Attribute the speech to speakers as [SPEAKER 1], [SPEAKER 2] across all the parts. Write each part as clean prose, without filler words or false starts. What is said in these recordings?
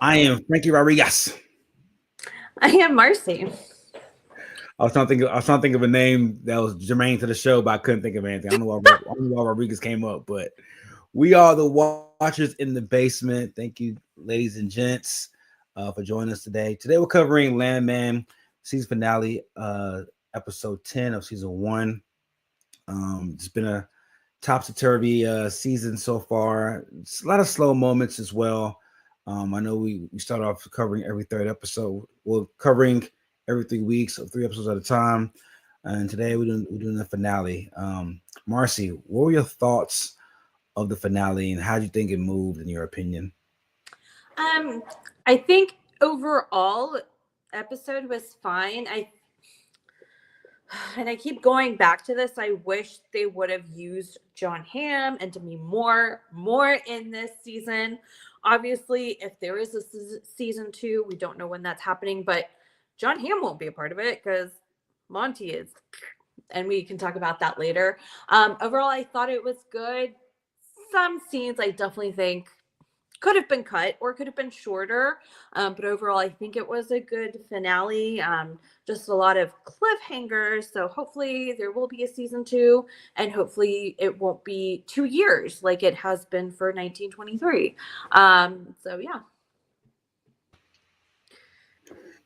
[SPEAKER 1] I am Frankie Rodriguez.
[SPEAKER 2] I am Marcy.
[SPEAKER 1] I was trying to think of a name that was germane to the show, but I couldn't think of anything. I don't know why Rodriguez came up, but we are the Watchers in the Basement. Thank you, ladies and gents, for joining us today. Today we're covering Landman season finale, episode 10 of season one. It's been a topsy turvy season so far. It's a lot of slow moments as well. I know we start off covering every third episode. We're covering every 3 weeks, of 3 episodes at a time. And today we're doing the finale. Marcy, what were your thoughts of the finale, and how do you think it moved, in your opinion?
[SPEAKER 2] I think overall episode was fine. I keep going back to this. I wish they would have used John Hamm and Demi more in this season. Obviously, if there is a season 2, we don't know when that's happening, but John Hamm won't be a part of it because Monty is, and we can talk about that later. Overall, I thought it was good. Some scenes I definitely think could have been cut or could have been shorter. But overall, I think it was a good finale. Just a lot of cliffhangers. So hopefully there will be a season 2, and hopefully it won't be 2 years like it has been for 1923. So yeah.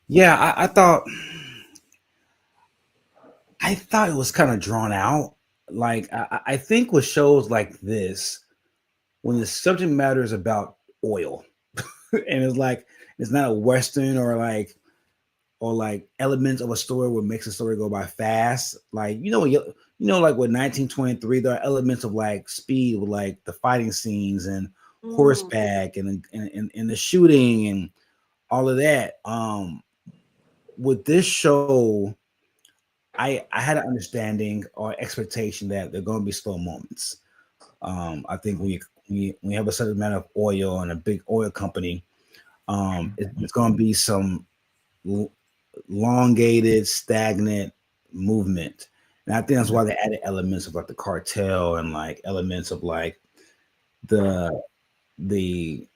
[SPEAKER 1] Yeah, I thought it was kind of drawn out. Like I think with shows like this, when the subject matter is about oil, and it's not a western or like elements of a story what makes a story go by fast. Like like with 1923, there are elements of like speed with like the fighting scenes and horseback and the shooting and all of that. With this show, I had an understanding or expectation that there are going to be slow moments. I think when you have a certain amount of oil and a big oil company, it's going to be some elongated, stagnant movement, and I think that's why they added elements of like the cartel and like elements of like the the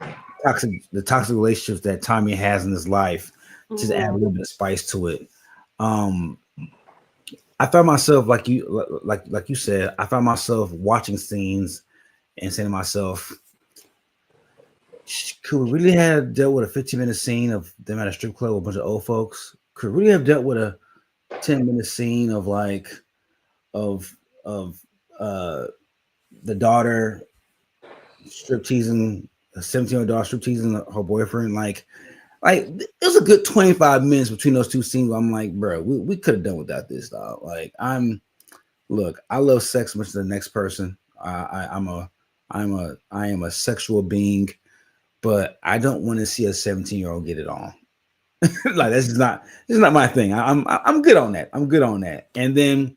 [SPEAKER 1] toxic relationships that Tommy has in his life, just add a little bit of spice to it. I found myself like you said, I found myself watching scenes and saying to myself, could we really have dealt with a 15-minute scene of them at a strip club with a bunch of old folks? Could we really have dealt with a 10-minute scene of like of of uh the daughter strip teasing, a 17-year-old daughter strip teasing her boyfriend? Like it was a good 25 minutes between those two scenes. I'm like, bro, we could have done without this, dog. Like I love sex much as the next person. I am a sexual being, but I don't want to see a 17-year-old get it on. Like this is not my thing. I'm good on that. I'm good on that. And then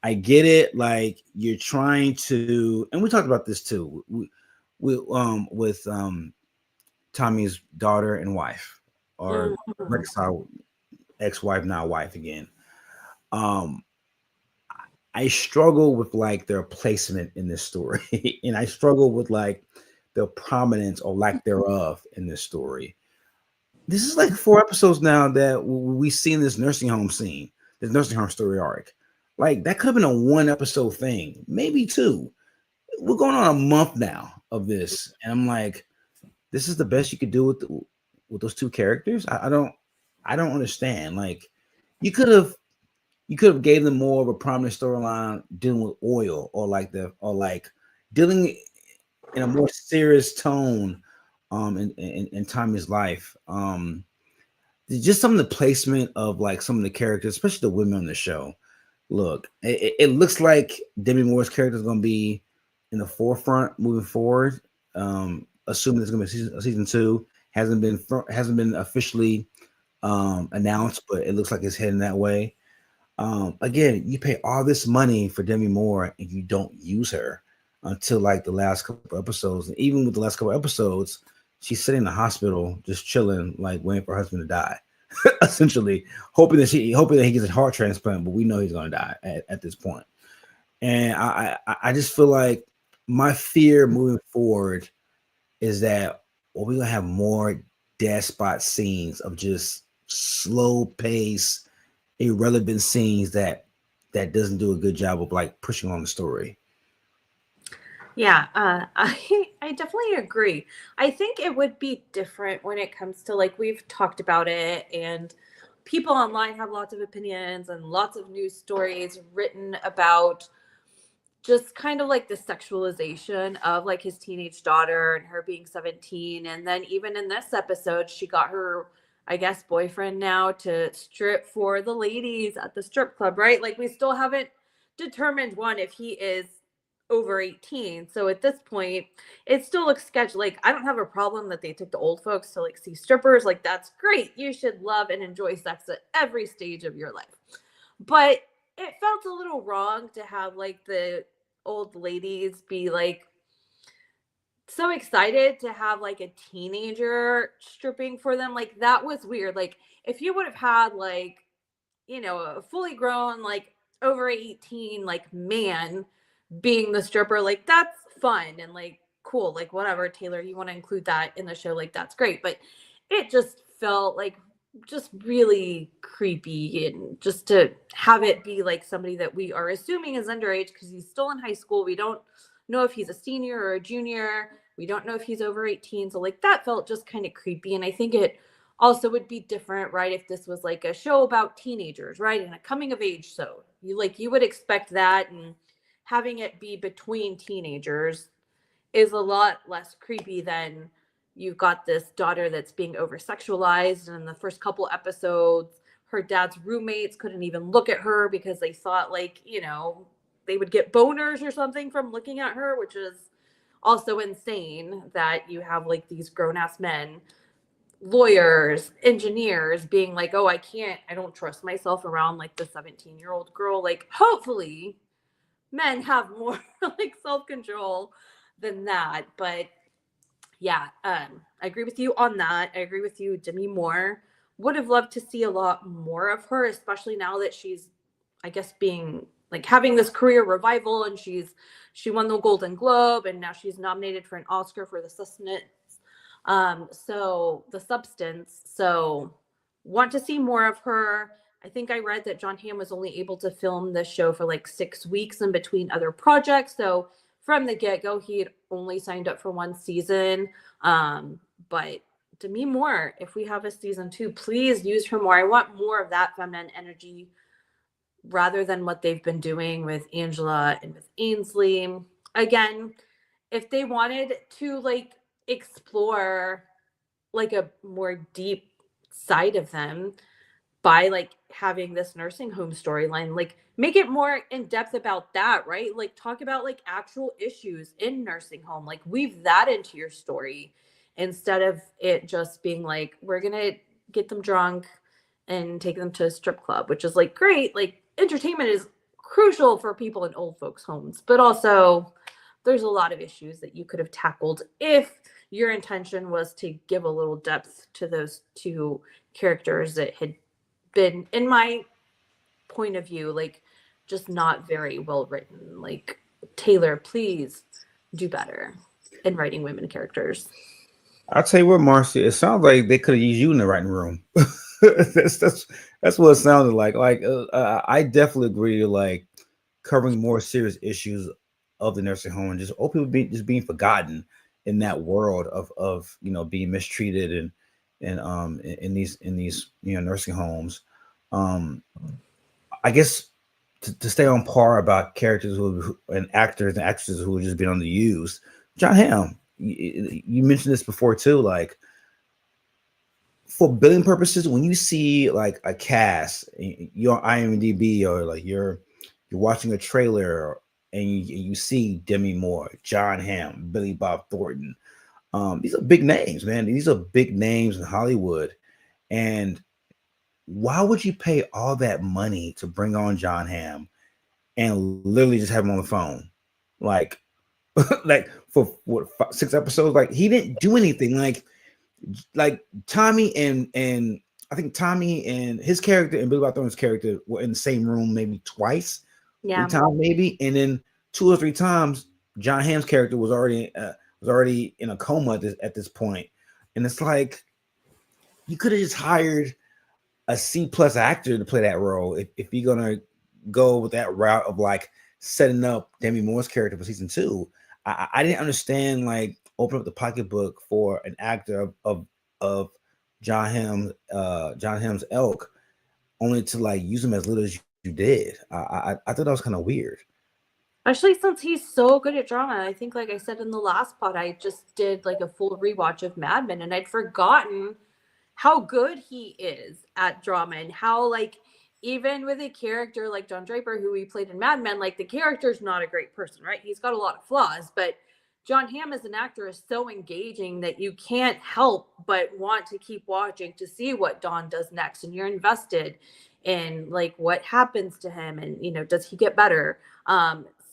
[SPEAKER 1] I get it. Like you're trying to, and we talked about this too. With Tommy's daughter and wife, or reconciled ex-wife, now wife again. Um, I struggle with like their placement in this story, and I struggle with like the prominence or lack thereof in this story. This is like 4 episodes now that we've seen this nursing home scene, this nursing home story arc. Like that could have been a 1 episode thing, maybe 2. We're going on a month now of this, and I'm like, this is the best you could do with those two characters. I don't understand. Like you could have gave them more of a prominent storyline dealing with oil, or like dealing in a more serious tone in Tommy's life. Just some of the placement of like some of the characters, especially the women on the show. Look, it looks like Demi Moore's character is going to be in the forefront moving forward. Assuming there's going to be a season 2, hasn't been officially announced, but it looks like it's heading that way. Again, you pay all this money for Demi Moore and you don't use her until like the last couple episodes. And even with the last couple episodes, she's sitting in the hospital just chilling, like waiting for her husband to die. Essentially, hoping that he gets a heart transplant, but we know he's going to die at this point. And I just feel like my fear moving forward is that we're gonna have more dead spot scenes of just slow pace, irrelevant scenes that doesn't do a good job of like pushing on the story.
[SPEAKER 2] Yeah, I definitely agree. I think it would be different when it comes to like we've talked about it, and people online have lots of opinions and lots of news stories written about just kind of like the sexualization of like his teenage daughter and her being 17. And then even in this episode, she got her, I guess, boyfriend now to strip for the ladies at the strip club, right? Like we still haven't determined one if he is over 18. So at this point, it still looks sketchy. Like I don't have a problem that they took the old folks to like see strippers. Like that's great. You should love and enjoy sex at every stage of your life. But it felt a little wrong to have like the old ladies be like so excited to have like a teenager stripping for them. Like that was weird. Like if you would have had like, you know, a fully grown, like over 18, like man being the stripper, like that's fun and like cool. Like whatever, Taylor, you want to include that in the show, like that's great. But it just felt like just really creepy, and just to have it be like somebody that we are assuming is underage because he's still in high school. We don't know if he's a senior or a junior. We don't know if he's over 18. So like that felt just kind of creepy. And I think it also would be different, right, if this was like a show about teenagers, right, and a coming of age. So you would expect that, and having it be between teenagers is a lot less creepy than you've got this daughter that's being over sexualized. And in the first couple episodes, her dad's roommates couldn't even look at her because they thought like, you know, they would get boners or something from looking at her, which is also insane that you have like these grown-ass men, lawyers, engineers being like, oh, I don't trust myself around like the 17-year-old girl. Like hopefully men have more like self-control than that. But yeah, I agree with you on that. I agree with you, Demi Moore. Would have loved to see a lot more of her, especially now that she's, I guess, being like having this career revival, and she won the Golden Globe, and now she's nominated for an Oscar for The Sustenance. So The Substance. So want to see more of her. I think I read that John Hamm was only able to film this show for like 6 weeks in between other projects. So from the get-go, he had only signed up for one season. But Demi Moore, if we have a season 2, please use her more. I want more of that feminine energy rather than what they've been doing with Angela and with Ainsley. Again, if they wanted to like explore like a more deep side of them by like having this nursing home storyline, like make it more in depth about that, right? Like talk about like actual issues in nursing home, like weave that into your story instead of it just being like, we're gonna get them drunk and take them to a strip club, which is like great. Like entertainment is crucial for people in old folks homes, but also there's a lot of issues that you could have tackled if your intention was to give a little depth to those two characters that had been, in my point of view, like just not very well written. Like Taylor, please do better in writing women characters.
[SPEAKER 1] I'll tell you what, Marcy, it sounds like they could have used you in the writing room. That's what it sounded like. Like I definitely agree. Like covering more serious issues of the nursing home and just old people being forgotten in that world of being mistreated and in these nursing homes. I guess to stay on par about characters and actors and actresses who have just been underused. John Hamm, you mentioned this before too. Like for billing purposes, when you see like a cast, you're on IMDb or like you're watching a trailer and you see Demi Moore, John Hamm, Billy Bob Thornton. These are big names, man. These are big names in Hollywood. And why would you pay all that money to bring on John Hamm and literally just have him on the phone? Like, like for what 6 episodes? Like he didn't do anything. Like Tommy and I think Tommy and his character and Billy Bob Thornton's character were in the same room maybe twice,
[SPEAKER 2] Yeah.
[SPEAKER 1] 3 times maybe, and then 2 or 3 times John Hamm's character was already in a coma at this point, and it's like you could have just hired a C+ actor to play that role if you're gonna go with that route of like setting up Demi Moore's character for season 2. I didn't understand like open up the pocketbook for an actor of John Hamm's ilk, only to like use him as little as you did. I thought that was kind of weird.
[SPEAKER 2] Especially since he's so good at drama. I think, like I said in the last pod, I just did like a full rewatch of Mad Men, and I'd forgotten how good he is at drama, and how like even with a character like John Draper, who he played in Mad Men, like the character's not a great person, right? He's got a lot of flaws, but John Hamm as an actor is so engaging that you can't help but want to keep watching to see what Don does next, and you're invested in like what happens to him, and does he get better?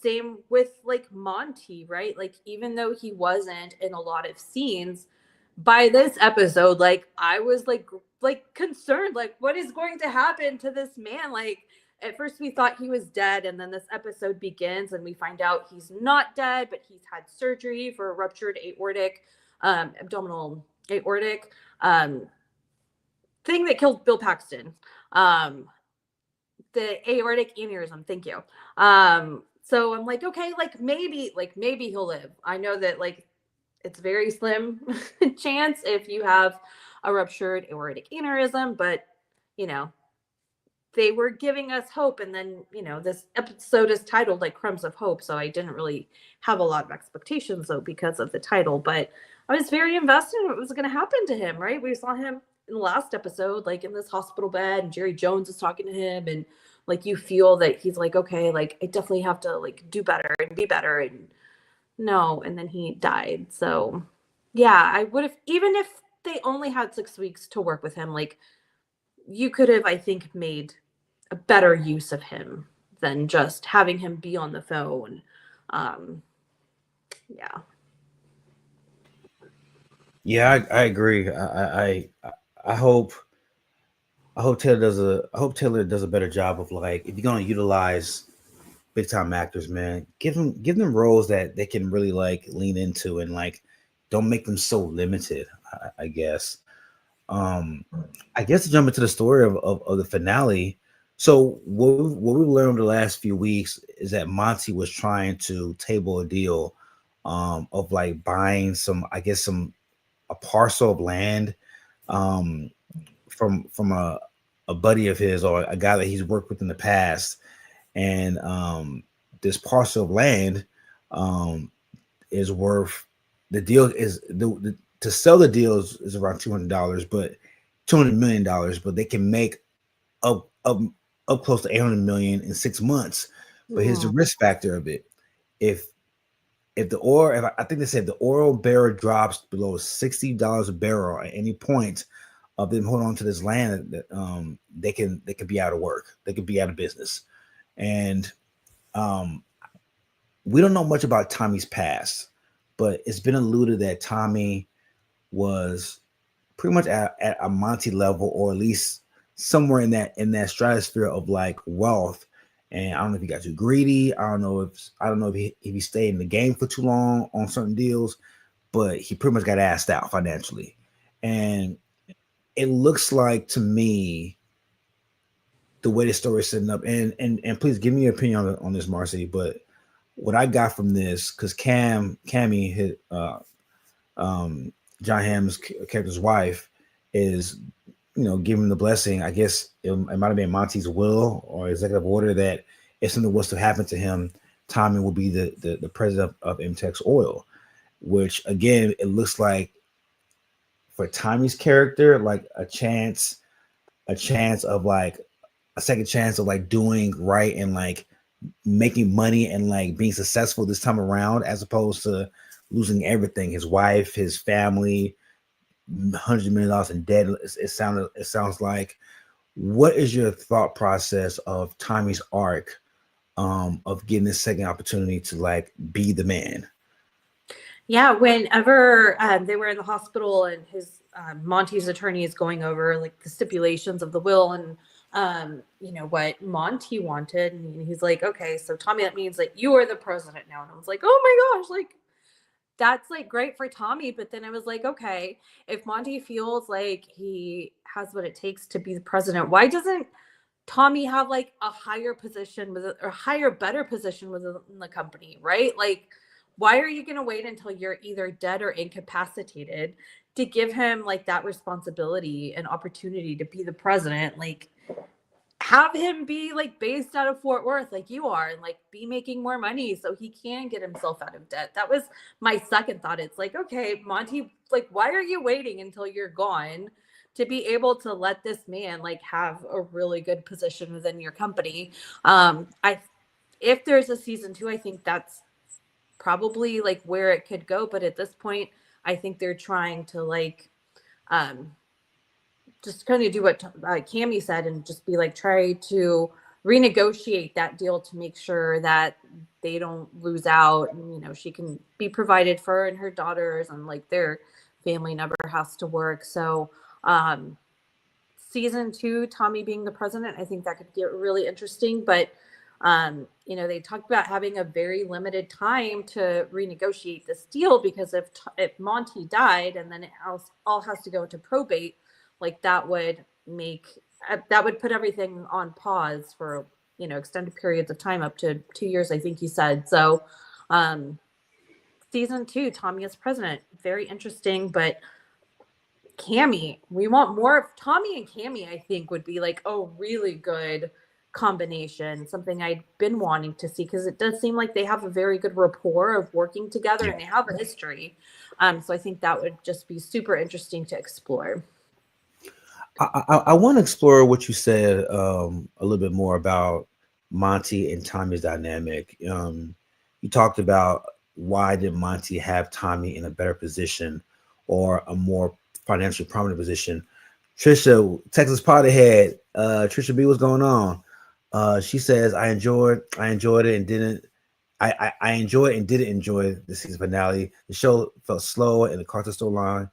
[SPEAKER 2] Same with like Monty, right? Like even though he wasn't in a lot of scenes, by this episode, like I was like concerned, like what is going to happen to this man? Like at first we thought he was dead, and then this episode begins and we find out he's not dead, but he's had surgery for a ruptured aortic, abdominal aortic, thing that killed Bill Paxton. The aortic aneurysm. Thank you. So I'm like, okay, like maybe he'll live. I know that like it's very slim chance if you have a ruptured aortic aneurysm, but they were giving us hope. And then, this episode is titled like Crumbs of Hope. So I didn't really have a lot of expectations though, because of the title, but I was very invested in what was going to happen to him, right? We saw him in the last episode, like in this hospital bed, and Jerry Jones is talking to him, and like you feel that he's like, okay, like I definitely have to like do better and be better, and no, and then he died. So yeah, I would have, even if they only had 6 weeks to work with him, like you could have, I think, made a better use of him than just having him be on the phone. Yeah.
[SPEAKER 1] Yeah, I agree. I hope Taylor does a better job of like, if you're gonna utilize big time actors, man, give them roles that they can really like lean into, and like don't make them so limited. I guess. Um, I guess to jump into the story of the finale. So what we learned the last few weeks is that Monty was trying to table a deal, of like buying some, I guess, a parcel of land, um, from a buddy of his, or a guy that he's worked with in the past, and this parcel of land, um, is worth, the deal is to sell the deal is around $200, but $200 million, but they can make up up close to 800 million in 6 months. But here's the risk factor of it: if the oil, if I think they said the oil barrel drops below $60 a barrel at any point of them holding on to this land, that they could be out of work, they could be out of business, and um, we don't know much about Tommy's past, but it's been alluded that Tommy was pretty much at a Monty level, or at least somewhere in that stratosphere of like wealth. And I don't know if he got too greedy. I don't know if he stayed in the game for too long on certain deals, but he pretty much got asked out financially. And it looks like to me, the way the story is setting up, and please give me your opinion on this, Marcy. But what I got from this, because Cammy hit John Hamm's character's wife, is giving the blessing. I guess it might have been Monty's will or executive order that if something was to happen to him, Tommy will be the president of MTEX Oil, which again, it looks like for Tommy's character, like a chance of like a second chance of like doing right and like making money and like being successful this time around, as opposed to losing everything, his wife, his family, $100 million in debt. It sounds like. What is your thought process of Tommy's arc, of getting this second opportunity to like be the man?
[SPEAKER 2] Yeah, whenever they were in the hospital, and his Monty's attorney is going over like the stipulations of the will, and what Monty wanted, and he's like, okay, so Tommy, that means that you are the president now. And I was like, oh my gosh, like that's like great for Tommy. But then I was like, okay, if Monty feels like he has what it takes to be the president, why doesn't Tommy have like a higher position with or higher, better position within the company, right? Like, why are you going to wait until you're either dead or incapacitated to give him like that responsibility and opportunity to be the president? Like, have him be like based out of Fort Worth like you are and like be making more money so he can get himself out of debt. That was my second thought. It's like, okay, Monty, like, why are you waiting until you're gone to be able to let this man like have a really good position within your company? I If there's a season 2, I think that's probably like where it could go, but at this point I think they're trying to like um just kind of do what Cammy said and just be like, try to renegotiate that deal to make sure that they don't lose out. And, you know, she can be provided for and her daughters and like their family never has to work. So, season 2, Tommy being the president, I think that could get really interesting. But, you know, they talked about having a very limited time to renegotiate this deal because if Monty died and then it all has to go into probate, like that would put everything on pause for, you know, extended periods of time up to 2 years, I think you said. So season 2, Tommy as president, very interesting. But Cammy, we want more of Tommy and Cammy, I think would be like a really good combination, something I'd been wanting to see because it does seem like they have a very good rapport of working together and they have a history. So I think that would just be super interesting to explore.
[SPEAKER 1] I want to explore what you said a little bit more about Monty and Tommy's dynamic. You talked about why did Monty have Tommy in a better position or a more financially prominent position. Trisha, Texas Potterhead, Trisha B, what's going on? She says, I enjoyed it and didn't. I enjoyed and didn't enjoy the season finale. The show felt slow and the Cartel storyline.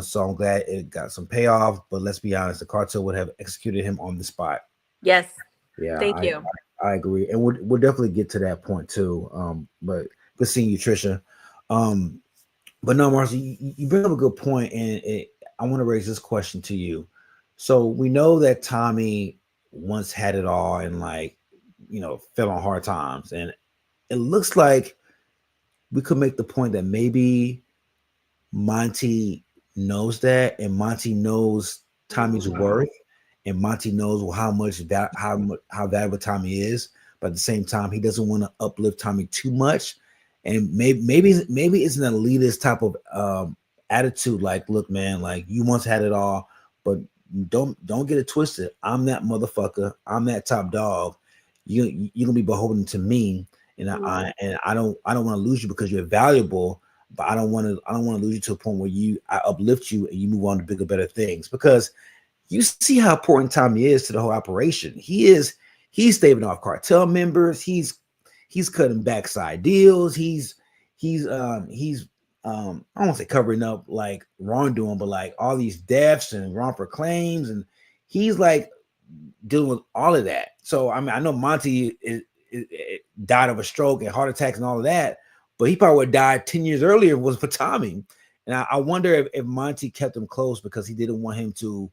[SPEAKER 1] So I'm glad it got some payoff. But let's be honest, the Cartel would have executed him on the spot.
[SPEAKER 2] Yes.
[SPEAKER 1] Yeah,
[SPEAKER 2] Thank you.
[SPEAKER 1] I agree, and we'll definitely get to that point too. But good seeing you, Trisha. But no, Marcy, you bring up a good point, and I want to raise this question to you. So we know that Tommy once had it all and like, you know, fell on hard times, and it looks like we could make the point that maybe Monty knows that, and Monty knows Tommy's worth, and Monty knows how valuable Tommy is. But at the same time, he doesn't want to uplift Tommy too much, and maybe it's an elitist type of attitude. Like, look, man, like you once had it all, but don't get it twisted. I'm that motherfucker. I'm that top dog. You're gonna be beholden to me, and I don't want to lose you because you're valuable. But I don't want to lose you to a point where I uplift you and you move on to bigger, better things. Because you see how important Tommy is to the whole operation. He's staving off cartel members. He's cutting backside deals. He's I don't want to say covering up like wrongdoing, but like all these deaths and wrongful claims, and he's like dealing with all of that. So I mean, I know Monty died of a stroke and heart attacks and all of that, but he probably would have died 10 years earlier if it was for Tommy. And I wonder if Monty kept him close because he didn't want him to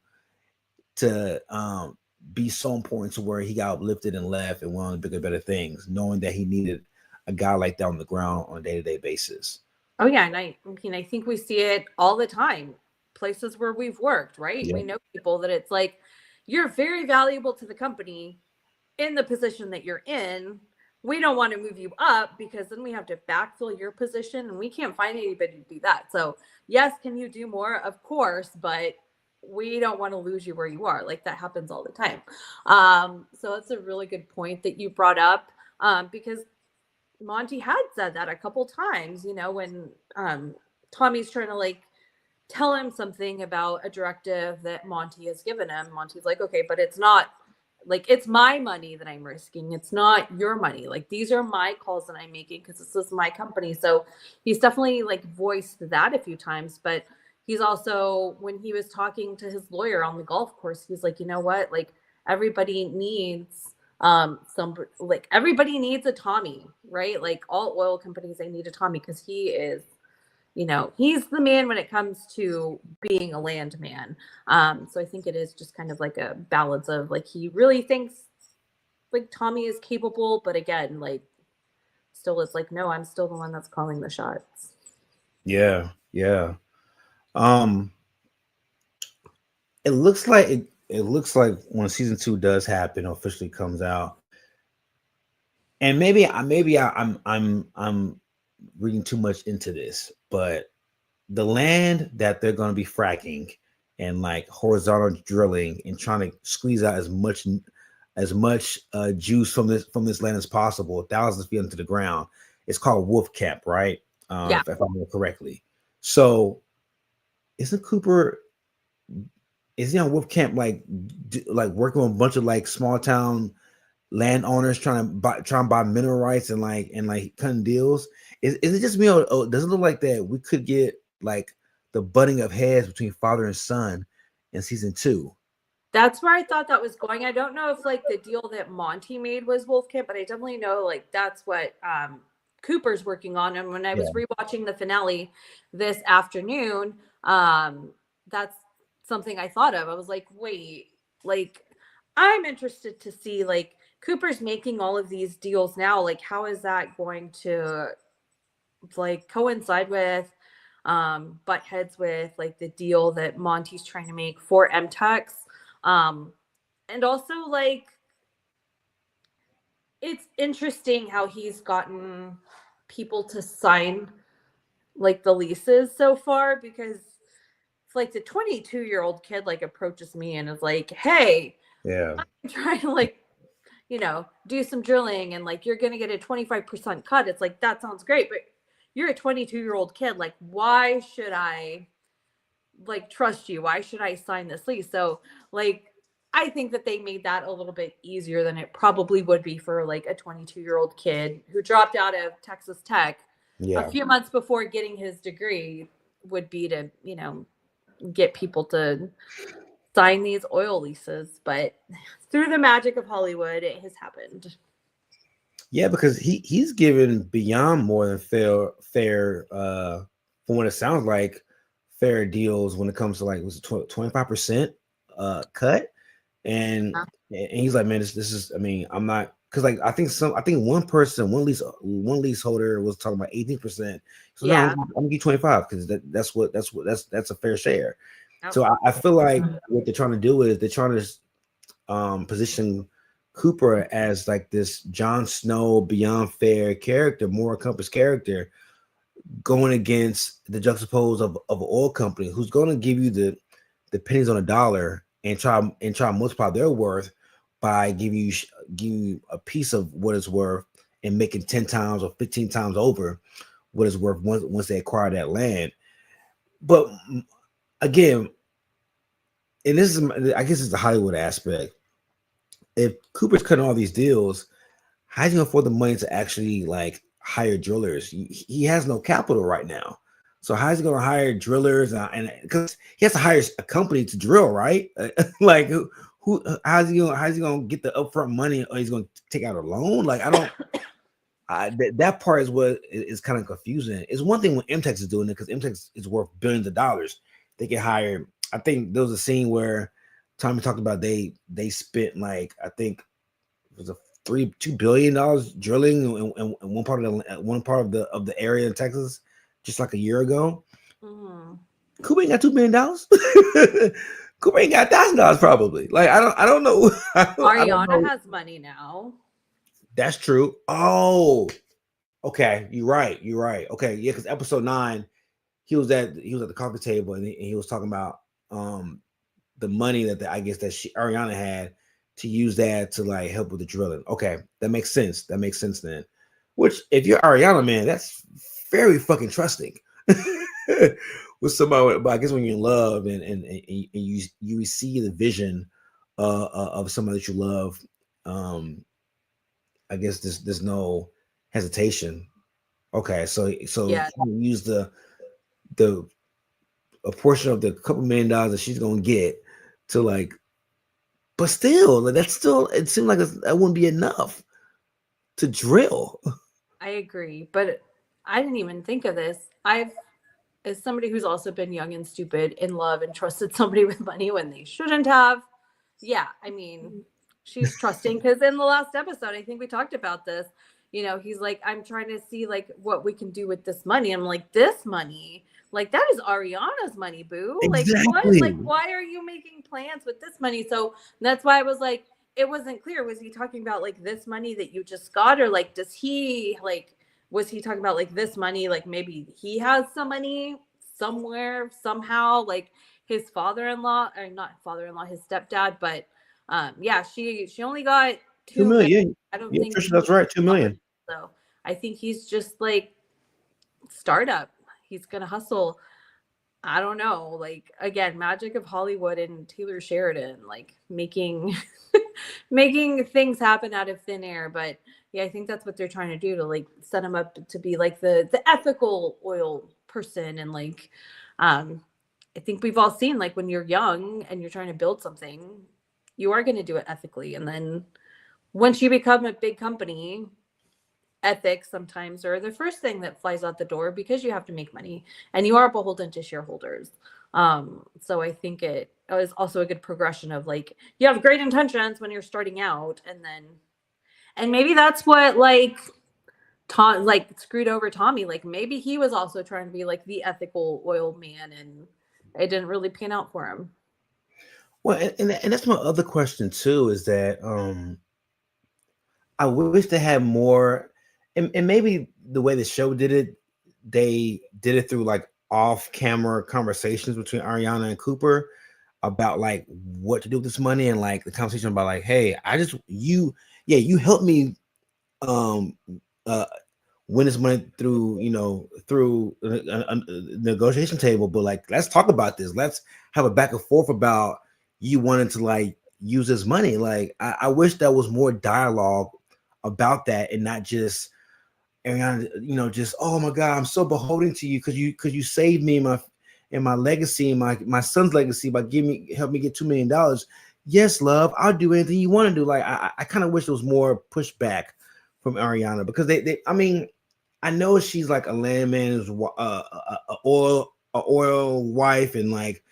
[SPEAKER 1] be so important to where he got uplifted and left and went on to bigger, better things, knowing that he needed a guy like that on the ground on a day-to-day basis.
[SPEAKER 2] Oh yeah, and I think we see it all the time, places where we've worked, right?
[SPEAKER 1] Yeah.
[SPEAKER 2] We know people that it's like, you're very valuable to the company in the position that you're in. We don't want to move you up because then we have to backfill your position and we can't find anybody to do that. So yes, can you do more? Of course, but we don't want to lose you where you are. Like that happens all the time. So that's a really good point that you brought up, because Monty had said that a couple times, you know, when Tommy's trying to like tell him something about a directive that Monty has given him. Monty's like, okay, but it's not like, it's my money that I'm risking. It's not your money. Like these are my calls that I'm making because this is my company. So he's definitely like voiced that a few times, but he's also, when he was talking to his lawyer on the golf course, he's like, you know what? Like everybody needs everybody needs a Tommy, right? Like all oil companies, they need a Tommy because he is he's the man when it comes to being a landman. So I think it is just kind of like a balance of like he really thinks like Tommy is capable, but again, like still it's like, no, I'm still the one that's calling the shots.
[SPEAKER 1] Yeah, yeah. Um, it looks like when season 2 does happen, officially comes out, and I'm reading too much into this, but the land that they're going to be fracking and like horizontal drilling and trying to squeeze out as much juice from this land as possible, thousands of feet into the ground. It's called Wolf Camp, right?
[SPEAKER 2] Yeah.
[SPEAKER 1] If I remember correctly. So isn't Cooper? Is he on Wolf Camp like working on a bunch of like small town landowners trying to buy mineral rights and cutting deals? Is it just me, or does it look like that we could get like the butting of heads between father and son in season 2?
[SPEAKER 2] That's where I thought that was going. I don't know if like the deal that Monty made was Wolfcamp, but I definitely know like that's what Cooper's working on. And when I was
[SPEAKER 1] Yeah,
[SPEAKER 2] rewatching the finale this afternoon, that's something I thought of. I was like, wait, like I'm interested to see like Cooper's making all of these deals now. Like, how is that going to like coincide with butt heads with like the deal that Monty's trying to make for MTEX? Um, and also like it's interesting how he's gotten people to sign like the leases so far, because it's like the 22-year-old kid like approaches me and is like, hey,
[SPEAKER 1] yeah,
[SPEAKER 2] I'm trying to like do some drilling and like you're gonna get a 25% cut. It's like that sounds great, but you're a 22-year-old kid. Like, why should I like trust you? Why should I sign this lease? So like I think that they made that a little bit easier than it probably would be for like a 22-year-old kid who dropped out of Texas Tech a
[SPEAKER 1] yeah.
[SPEAKER 2] few months before getting his degree would be to, get people to sign these oil leases. But through the magic of Hollywood, it has happened.
[SPEAKER 1] Yeah, because he's given beyond more than fair from what it sounds like, fair deals when it comes to like was it 25% cut. And
[SPEAKER 2] Yeah.
[SPEAKER 1] and he's like, man, this is, I mean, I'm not, because like I think one leaseholder was talking about 18%. So no, I'm
[SPEAKER 2] Yeah.
[SPEAKER 1] gonna give you 25 because that's a fair share.
[SPEAKER 2] Yep.
[SPEAKER 1] So I feel like what they're trying to do is they're trying to position Cooper as like this Jon Snow beyond fair character, moral compass character, going against the juxtapose of an oil company who's going to give you the pennies on a dollar and try to multiply their worth by giving you a piece of what it's worth and making 10 times or 15 times over what it's worth once they acquire that land. But again, and this is, I guess it's the Hollywood aspect. If Cooper's cutting all these deals, how's he gonna afford the money to actually like hire drillers? He has no capital right now. So how's he gonna hire drillers? And because he has to hire a company to drill, right? Like how's he gonna get the upfront money, or he's gonna take out a loan? Like I don't. That part is what is kind of confusing. It's one thing when MTEX is doing it because MTEX is worth billions of dollars. They can hire. I think there was a scene where Tommy talked about they spent like I think it was a $2 billion drilling in one part of the area in Texas just like a year ago.
[SPEAKER 2] Mm-hmm.
[SPEAKER 1] Cooper ain't got $2 million. Cooper ain't got $1,000 probably. Like I don't know. I don't
[SPEAKER 2] Ariana
[SPEAKER 1] know.
[SPEAKER 2] has money now.
[SPEAKER 1] That's true. Oh, okay. You're right. You're right. Okay, yeah. Because episode 9, he was at the coffee table and he was talking about the money I guess that Ariana had to use that to like help with the drilling. Okay, that makes sense. That makes sense then. Which, if you're Ariana, man, that's very fucking trusting. With somebody, but I guess when you're in love and you see the vision of somebody that you love, I guess there's no hesitation. Okay, so
[SPEAKER 2] Yeah.
[SPEAKER 1] you use the a portion of the couple $1 million that she's gonna get to like, but still, like, that's still, it seemed like that wouldn't be enough to drill.
[SPEAKER 2] I agree, but I didn't even think of this. I've is somebody who's also been young and stupid in love and trusted somebody with money when they shouldn't have. Yeah, I mean, she's trusting because in the last episode, I think we talked about this. You know, he's like, I'm trying to see like what we can do with this money. I'm like, this money, like that is Ariana's money, boo. Like what? Like
[SPEAKER 1] Exactly.
[SPEAKER 2] why are you making plans with this money? So that's why I was like, it wasn't clear. Was he talking about like this money that you just got, or like does he like? Was he talking about like this money? Like maybe he has some money somewhere somehow, like his father-in-law, or not father-in-law, his stepdad. But yeah, she only got
[SPEAKER 1] 2
[SPEAKER 2] 2 million.
[SPEAKER 1] million.
[SPEAKER 2] I don't
[SPEAKER 1] Yeah,
[SPEAKER 2] think
[SPEAKER 1] Trisha, that's right. 2 million.
[SPEAKER 2] so. I think he's just like startup. He's gonna hustle. I don't know. Like again, magic of Hollywood and Taylor Sheridan, like making making things happen out of thin air. But yeah, I think that's what they're trying to do to like set him up to be like the ethical oil person. And like I think we've all seen like when you're young and you're trying to build something, you are going to do it ethically. And then once you become a big company, ethics sometimes are the first thing that flies out the door because you have to make money and you are beholden to shareholders. So I think it is also a good progression of like you have great intentions when you're starting out, and maybe that's what like Tom like screwed over Tommy. Like maybe he was also trying to be like the ethical oil man, and it didn't really pan out for him.
[SPEAKER 1] Well, and that's my other question too, is that I wish they had more, and maybe the way the show did it, they did it through like off-camera conversations between Ariana and Cooper about like what to do with this money, and like the conversation about like, hey, you helped me um uh win this money through through a negotiation table, but like let's talk about this. Let's have a back and forth about you wanting to like use this money. Like I wish there was more dialogue about that and not just Ariana, just oh my God, I'm so beholden to you because you saved me in my legacy, my son's legacy by help me get $2 million. Yes, love, I'll do anything you want to do. Like I kind of wish there was more pushback from Ariana because they I mean, I know she's like a landman's a oil wife, and like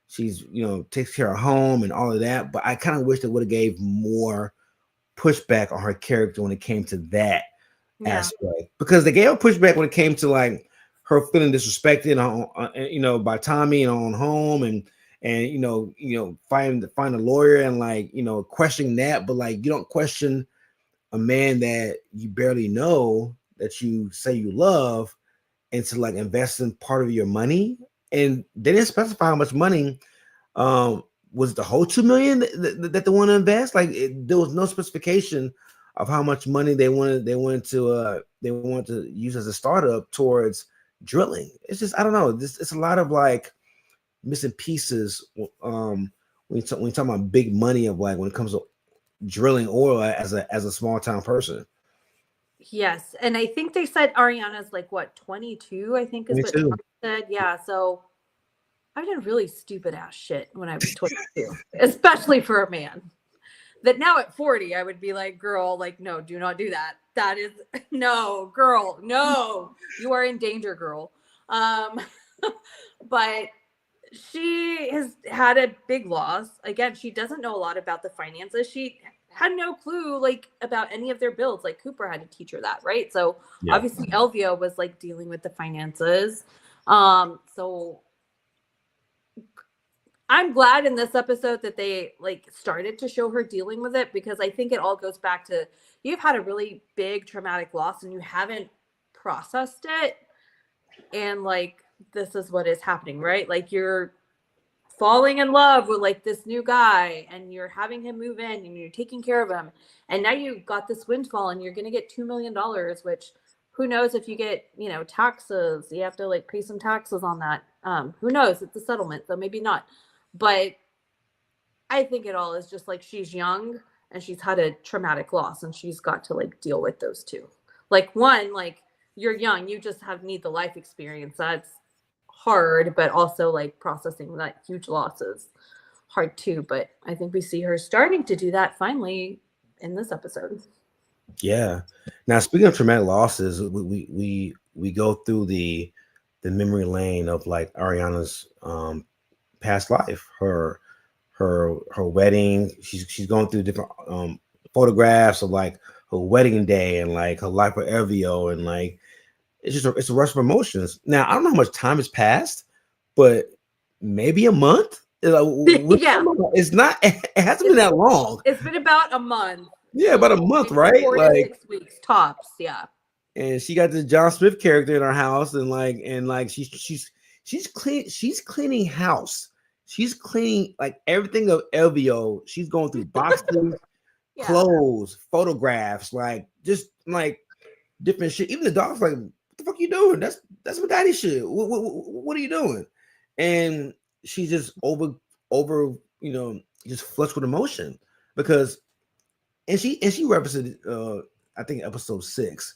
[SPEAKER 1] she's takes care of home and all of that. But I kind of wish they would have gave more pushback on her character when it came to that aspect, because they gave her pushback when it came to like her feeling disrespected by Tommy and on home, and find a lawyer and like questioning that. But like you don't question a man that you barely know, that you say you love, and to like invest in part of your money. And they didn't specify how much money. Was the whole 2 million that they want to invest? Like there was no specification of how much money they wanted to use as a startup towards drilling. It's just, I don't know. It's a lot of like missing pieces. When you talk about big money, of like when it comes to drilling oil as a small town person.
[SPEAKER 2] Yes, and I think they said Ariana's like what 22. I think is what Tom said. Yeah, so I did really stupid ass shit when I was 22, especially for a man. That now at 40, I would be like, girl, like, no, do not do that. That is no, girl, no, you are in danger, girl. But she has had a big loss. Again, she doesn't know a lot about the finances. She had no clue like about any of their bills. Like Cooper had to teach her that, right? So obviously Elvia was like dealing with the finances. So I'm glad in this episode that they like started to show her dealing with it, because I think it all goes back to you've had a really big traumatic loss and you haven't processed it. And like, this is what is happening, right? Like you're falling in love with like this new guy and you're having him move in and you're taking care of him. And now you've got this windfall and you're going to get $2 million, which who knows if you get, taxes, you have to like pay some taxes on that. Who knows? It's a settlement, so maybe not. But I think it all is just like she's young and she's had a traumatic loss and she's got to like deal with those two. Like one, like you're young, you just need the life experience. That's hard, but also like processing that huge loss is hard too. But I think we see her starting to do that finally in this episode.
[SPEAKER 1] Yeah. Now, speaking of traumatic losses, we go through the the memory lane of like Ariana's past life, her wedding. She's going through different photographs of like her wedding day and like her life with Evio, and like it's a rush of emotions. Now I don't know how much time has passed, but maybe a month.
[SPEAKER 2] Yeah.
[SPEAKER 1] It's not. It hasn't been that long.
[SPEAKER 2] It's been about a month.
[SPEAKER 1] Yeah, about a month, right?
[SPEAKER 2] 4 to 6 weeks tops. Yeah.
[SPEAKER 1] And she got this John Smith character in her house, and like she's cleaning house. She's cleaning like everything of Elvio. She's going through boxes,
[SPEAKER 2] Yeah.
[SPEAKER 1] clothes, photographs, like just like different shit. Even the dog's like, "What the fuck you doing? That's what daddy shit. What are you doing?" And she's just over, just flushed with emotion because, and she represented, I think episode 6.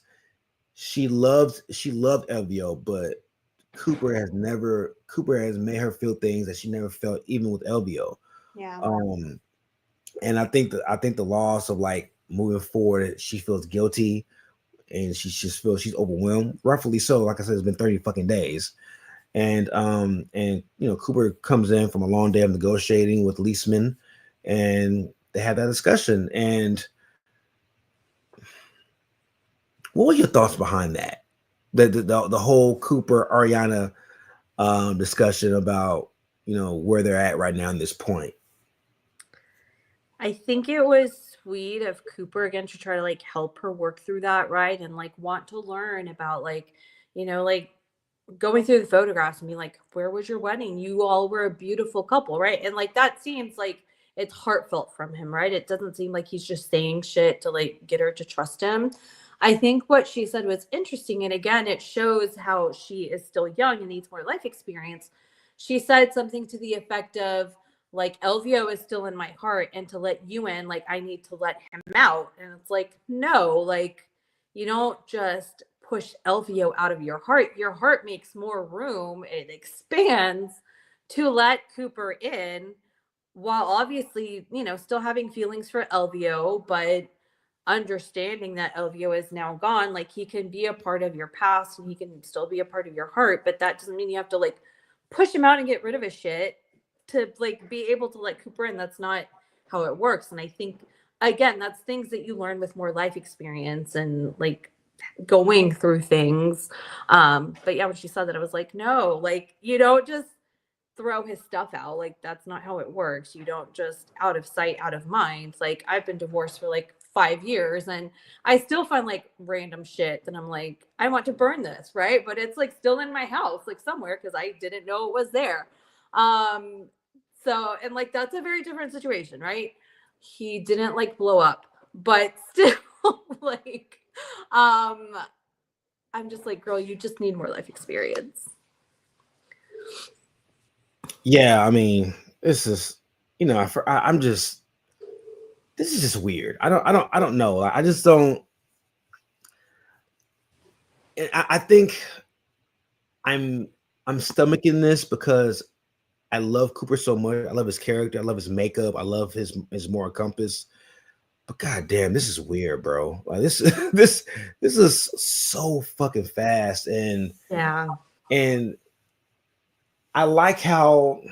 [SPEAKER 1] She loved Elvio, but Cooper has made her feel things that she never felt even with Elvio.
[SPEAKER 2] Yeah.
[SPEAKER 1] And I think the loss of like moving forward, she feels guilty and she just feels she's overwhelmed. Rightfully so. Like I said, it's been 30 fucking days. And Cooper comes in from a long day of negotiating with Leisman, and they had that discussion. And what were your thoughts behind that? The whole Cooper Ariana discussion about where they're at right now in this point.
[SPEAKER 2] I think it was sweet of Cooper again to try to like help her work through that, right? And like want to learn about like, like going through the photographs and be like, where was your wedding? You all were a beautiful couple, right? And like that seems like it's heartfelt from him, right? It doesn't seem like he's just saying shit to like get her to trust him. I think what she said was interesting. And again, it shows how she is still young and needs more life experience. She said something to the effect of, like, Elvio is still in my heart, and to let you in, like, I need to let him out. And it's like, no, like, you don't just push Elvio out of your heart. Your heart makes more room, it expands to let Cooper in, while obviously, still having feelings for Elvio, but understanding that Elvio is now gone. Like, he can be a part of your past and he can still be a part of your heart, but that doesn't mean you have to like push him out and get rid of his shit to like be able to let Cooper in. That's not how it works. And I think, again, that's things that you learn with more life experience and like going through things. But yeah, when she said that, I was like, no, like, you don't just throw his stuff out. Like, that's not how it works. You don't just out of sight, out of mind. Like, I've been divorced for like 5 years and I still find like random shit that I'm like, I want to burn this, right? But it's like still in my house, like somewhere, because I didn't know it was there. So, and like that's a very different situation, right? He didn't like blow up, but still like I'm just like, girl, you just need more life experience.
[SPEAKER 1] Yeah, I mean, this is, I'm just, this is just weird. I don't know. I just don't. I think I'm stomaching this because I love Cooper so much. I love his character. I love his makeup. I love his moral compass. But goddamn, this is weird, bro. Like this this is so fucking fast, and
[SPEAKER 2] Yeah.
[SPEAKER 1] And I like how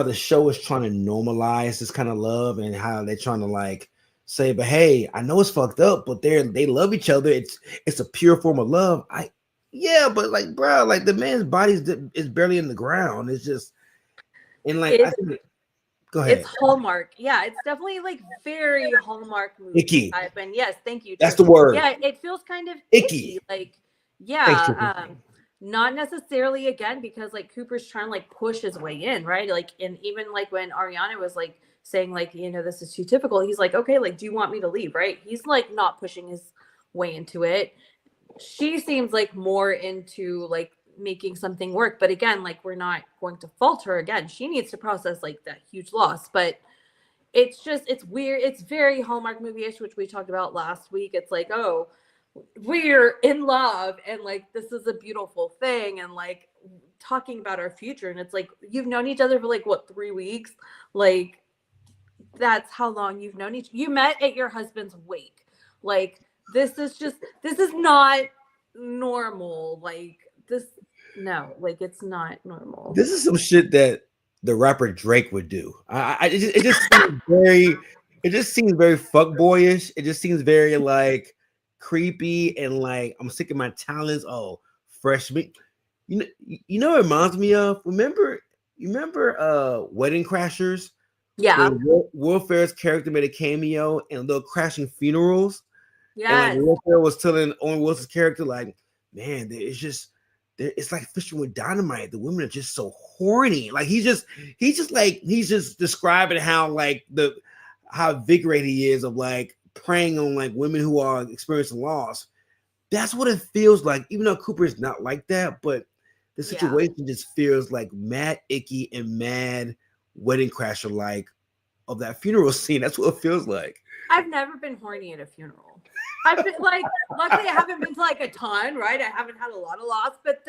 [SPEAKER 1] the show is trying to normalize this kind of love, and how they're trying to like say, but hey, I know it's fucked up, but they love each other. It's a pure form of love. Yeah, but like, bro, like the man's body is barely in the ground. It's just, and like, I think, go ahead.
[SPEAKER 2] It's Hallmark. Yeah, it's definitely like very Hallmark movie
[SPEAKER 1] Icky.
[SPEAKER 2] type. And yes, thank you.
[SPEAKER 1] That's the word.
[SPEAKER 2] Yeah, it feels kind of
[SPEAKER 1] icky.
[SPEAKER 2] Like, yeah, not necessarily again because like Cooper's trying to like push his way in, right? Like, and even like when Ariana was like saying like, this is too typical, he's like, okay, like, do you want me to leave? Right? He's like not pushing his way into it. She seems like more into like making something work, but again, like, we're not going to fault her. Again, she needs to process like that huge loss, but it's weird. It's very Hallmark movie-ish, which we talked about last week. It's like, oh, we're in love and like this is a beautiful thing and like talking about our future, and it's like, you've known each other for like what, 3 weeks? Like, that's how long you've known you met at your husband's wake. Like, this is not normal. Like, no, like it's not normal.
[SPEAKER 1] This is some shit that the rapper Drake would do. It just seems very, it just seems very fuckboyish. It just seems very like creepy and like I'm sick of my talents. Oh, fresh meat. You know what it reminds me of? You remember Wedding Crashers?
[SPEAKER 2] Yeah.
[SPEAKER 1] When Will Ferrell's character made a cameo in Little Crashing Funerals. And like
[SPEAKER 2] Yes.
[SPEAKER 1] Will Ferrell was telling Owen Wilson's character, like, man, it's like fishing with dynamite. The women are just so horny. Like he's just describing how like how invigorated he is of like preying on like women who are experiencing loss. That's what it feels like, even though Cooper is not like that, but the situation just feels like mad icky and mad Wedding Crasher like of that funeral scene. That's what it feels like.
[SPEAKER 2] I've never been horny at a funeral. I've been like, luckily I haven't been to like a ton, right? I haven't had a lot of loss, but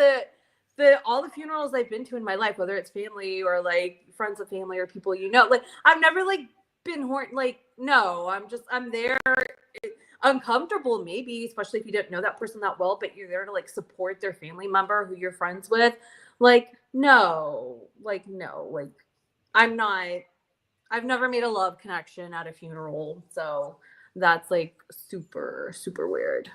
[SPEAKER 2] all the funerals I've been to in my life, whether it's family or like friends of family or people like I've never like been horny. Like, no, I'm there. Uncomfortable, maybe, especially if you don't know that person that well, but you're there to like support their family member who you're friends with. Like, no, I've never made a love connection at a funeral, so that's like super, super weird.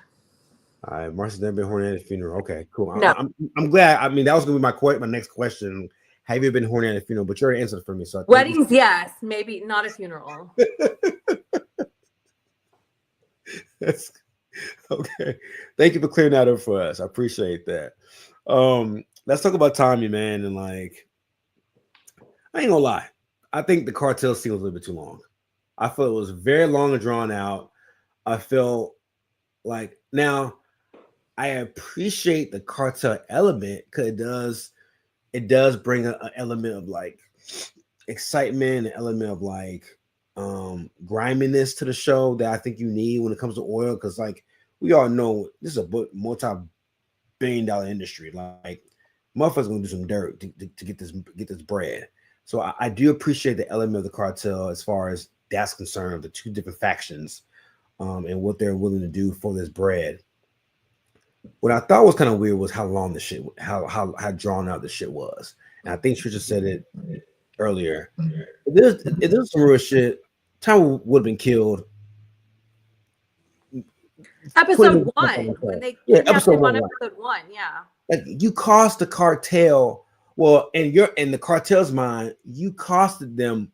[SPEAKER 1] All right, Marcy's never been horny at a funeral. Okay, cool.
[SPEAKER 2] No.
[SPEAKER 1] I'm glad. I mean, that was gonna be my next question. Have you been horny at a funeral? But you already answered it for me. So
[SPEAKER 2] weddings, yes, maybe not a funeral.
[SPEAKER 1] That's okay. Thank you for clearing that up for us. I appreciate that. Let's talk about Tommy, man, and like, I ain't gonna lie. I think the cartel scene was a little bit too long. I felt it was very long and drawn out. I felt like now I appreciate the cartel element because it does bring an element of like excitement, an element of like griminess to the show that I think you need when it comes to oil. Because like we all know, this is a multi-billion-dollar industry. Like motherfuckers gonna do some dirt to get this bread. So I do appreciate the element of the cartel as far as that's concerned, the two different factions, and what they're willing to do for this bread. What I thought was kind of weird was how long the shit, how drawn out the shit was. And I think Trisha said it earlier. If there's some real shit, Tommy would have been killed.
[SPEAKER 2] Episode 1, when they
[SPEAKER 1] episode one.
[SPEAKER 2] Episode 1, yeah.
[SPEAKER 1] Like you cost the cartel. Well, in the cartel's mind, you costed them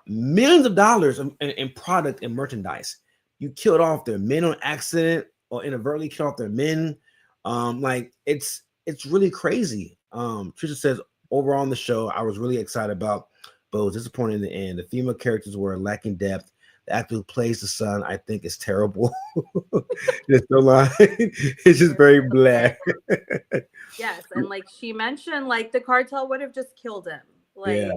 [SPEAKER 1] millions of dollars in product and merchandise. You killed off their men on accident or inadvertently killed off their men. Like it's really crazy. Trisha says overall on the show, I was really excited about, but was disappointed in the end. The female characters were lacking depth. The actor who plays the son, I think, is terrible. It's no lie. It's just very black.
[SPEAKER 2] Yes, and like she mentioned, like the cartel would have just killed him. Like,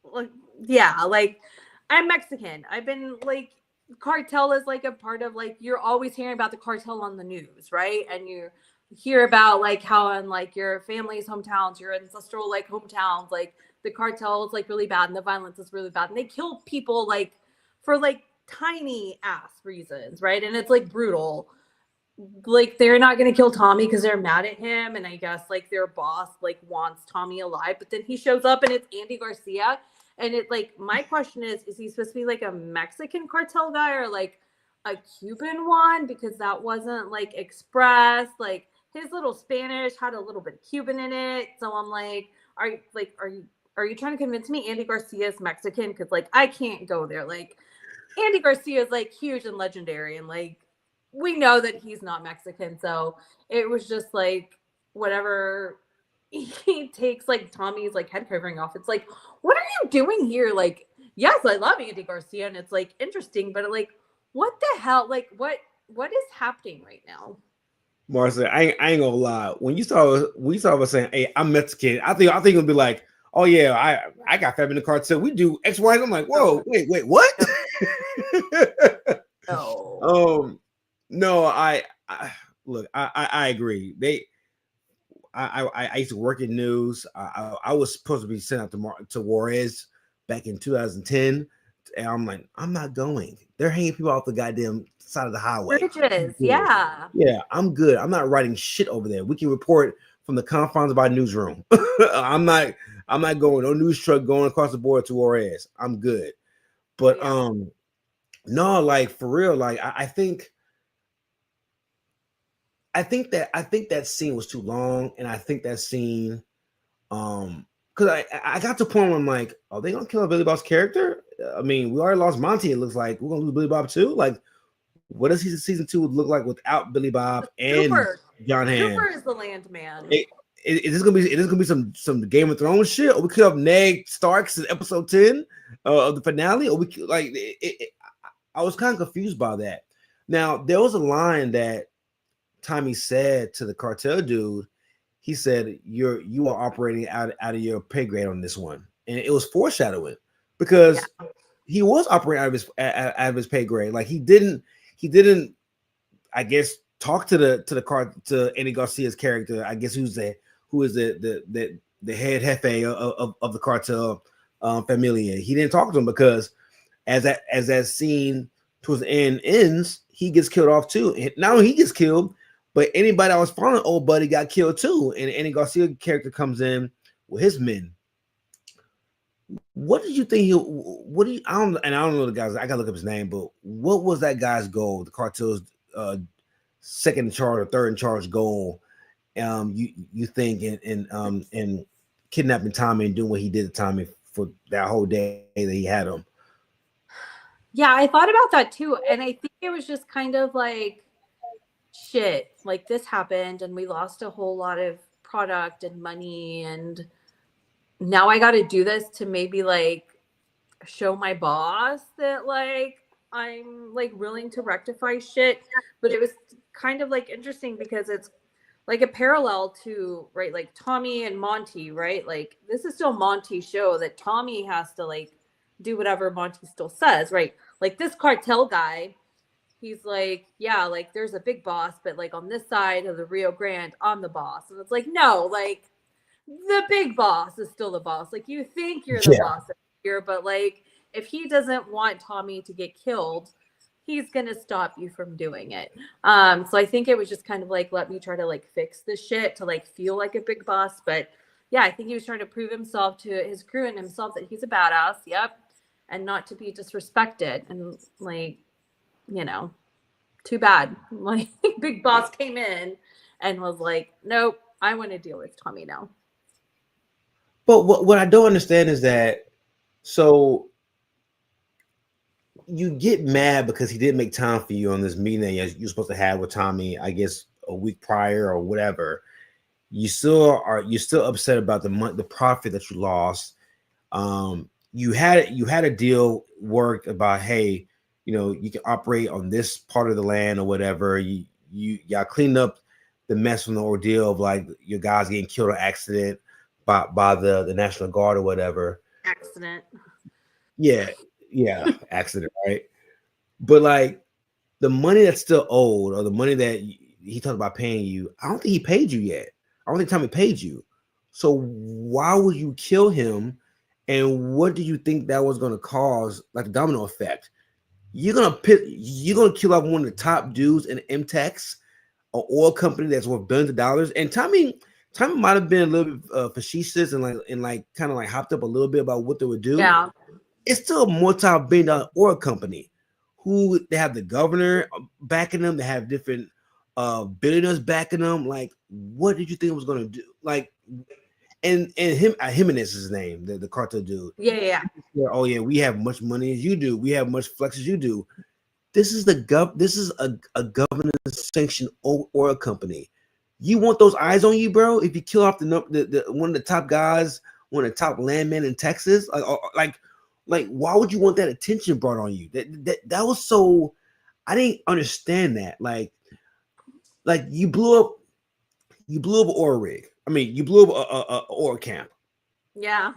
[SPEAKER 2] like I'm Mexican. I've been like cartel is like a part of like you're always hearing about the cartel on the news, right? And you hear about like how in like your family's hometowns, your ancestral like hometowns, like the cartel is like really bad and the violence is really bad and they kill people like for like tiny ass reasons, right? And it's like brutal. Like they're not going to kill Tommy because they're mad at him, and I guess like their boss like wants Tommy alive, but then he shows up and it's Andy Garcia, and it like my question is he supposed to be like a Mexican cartel guy or like a Cuban one, because that wasn't like expressed. Like his little Spanish had a little bit of Cuban in it, so I'm like, are you trying to convince me Andy Garcia is Mexican? Because like I can't go there. Like Andy Garcia is like huge and legendary, and like we know that he's not Mexican. So it was just like whatever he takes like Tommy's like head covering off. It's like, what are you doing here? Like, yes, I love Andy Garcia and it's like interesting, but like, what the hell? Like, what is happening right now?
[SPEAKER 1] Marcia, I ain't gonna lie. When you saw us saying, "Hey, I'm Mexican," I think it'll be like, "Oh yeah, I got family in the cartel. We do X, Y." I'm like, "Whoa, wait, what?"
[SPEAKER 2] No.
[SPEAKER 1] No, I look. I agree. I used to work in news. I was supposed to be sent out to Juarez back in 2010 And I'm like, I'm not going. They're hanging people off the goddamn side of the highway.
[SPEAKER 2] Bridges, yeah.
[SPEAKER 1] Yeah, I'm good. I'm not writing shit over there. We can report from the confines of our newsroom. I'm not going, no news truck going across the border to Juarez. I'm good. But no, like for real, like I think that scene was too long, and I think that scene, because I got to the point where I'm like, are they gonna kill Billy Bob's character? I mean, we already lost Monty. It looks like we're gonna lose Billy Bob too. Like, what does season 2 look like without Billy Bob and John Hamm?
[SPEAKER 2] Cooper is the Landman.
[SPEAKER 1] Is this gonna be some Game of Thrones shit, or we kill up Ned Starks in episode 10 of the finale, or we like I was kind of confused by that. Now there was a line that Tommy said to the cartel dude. He said, "You are operating out of your pay grade on this one," and it was foreshadowing because he was operating out of his pay grade. Like he didn't, I guess, talk to to Andy Garcia's character. I guess who is the head jefe of the cartel familia. He didn't talk to him because as that scene towards the end ends, he gets killed off too. And now he gets killed. But anybody that was following old buddy got killed too. And Andy Garcia character comes in with his men. What did you think I don't know the guys. I gotta look up his name, but what was that guy's goal? The cartel's second in charge or third in charge goal. You think in kidnapping Tommy and doing what he did to Tommy for that whole day that he had him.
[SPEAKER 2] Yeah, I thought about that too. And I think it was just kind of like, shit, like this happened and we lost a whole lot of product and money, and now I got to do this to maybe like show my boss that like I'm like willing to rectify shit. But it was kind of like interesting because it's like a parallel to, right, like Tommy and Monty, right? Like this is still Monty's show that Tommy has to like do whatever Monty still says, right? Like this cartel guy, he's like, yeah, like there's a big boss, but like on this side of the Rio Grande, I'm the boss. And it's like, no, like the big boss is still the boss. Like you think you're the boss here, but like if he doesn't want Tommy to get killed, he's gonna stop you from doing it. So I think it was just kind of like, let me try to like fix this shit to like feel like a big boss. But yeah, I think he was trying to prove himself to his crew and himself that he's a badass. Yep. And not to be disrespected. And like, you know, too bad. Like big boss came in and was like, nope, I want to deal with Tommy now.
[SPEAKER 1] But what I don't understand is that, so you get mad because he didn't make time for you on this meeting that you're supposed to have with Tommy, I guess a week prior or whatever. You're still upset about the profit that you lost. You had a deal worked about, hey, you know, you can operate on this part of the land or whatever. Y'all cleaned up the mess from the ordeal of like your guys getting killed or accident by the National Guard or whatever.
[SPEAKER 2] Accident.
[SPEAKER 1] Yeah, accident, right? But like the money that's still owed, or the money that he talked about paying you, I don't think he paid you yet. I don't think Tommy paid you. So why would you kill him? And what do you think that was going to cause, like a domino effect? You're gonna kill off one of the top dudes in MTEX, an oil company that's worth billions of dollars. And Tommy might have been a little bit facetious and kind of like hopped up a little bit about what they would do.
[SPEAKER 2] Yeah,
[SPEAKER 1] it's still a multi-billion-dollar oil company who they have the governor backing them. They have different billionaires backing them. Like, what did you think it was gonna do? Like, and Jimenez is his name, the cartel dude.
[SPEAKER 2] Yeah.
[SPEAKER 1] Oh yeah, we have much money as you do. We have much flex as you do. This is a government sanctioned oil company. You want those eyes on you, bro? If you kill off the one of the top guys, one of the top landmen in Texas, like why would you want that attention brought on you? That was so, I didn't understand that. Like you blew up an oil rig. I mean, you blew up a oil camp.
[SPEAKER 2] Yeah.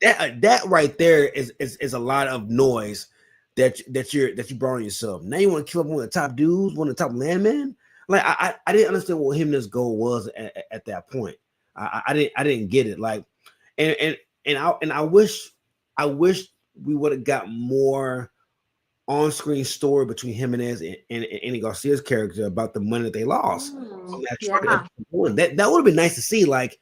[SPEAKER 1] That right there is a lot of noise that you brought on yourself. Now you want to kill up one of the top dudes, one of the top landmen. Like I didn't understand what him this goal was at that point. I didn't get it. Like, and I wish we would have got more on-screen story between Jimenez and Andy Garcia's character about the money that they lost on that trip. That would have been nice to see. Like,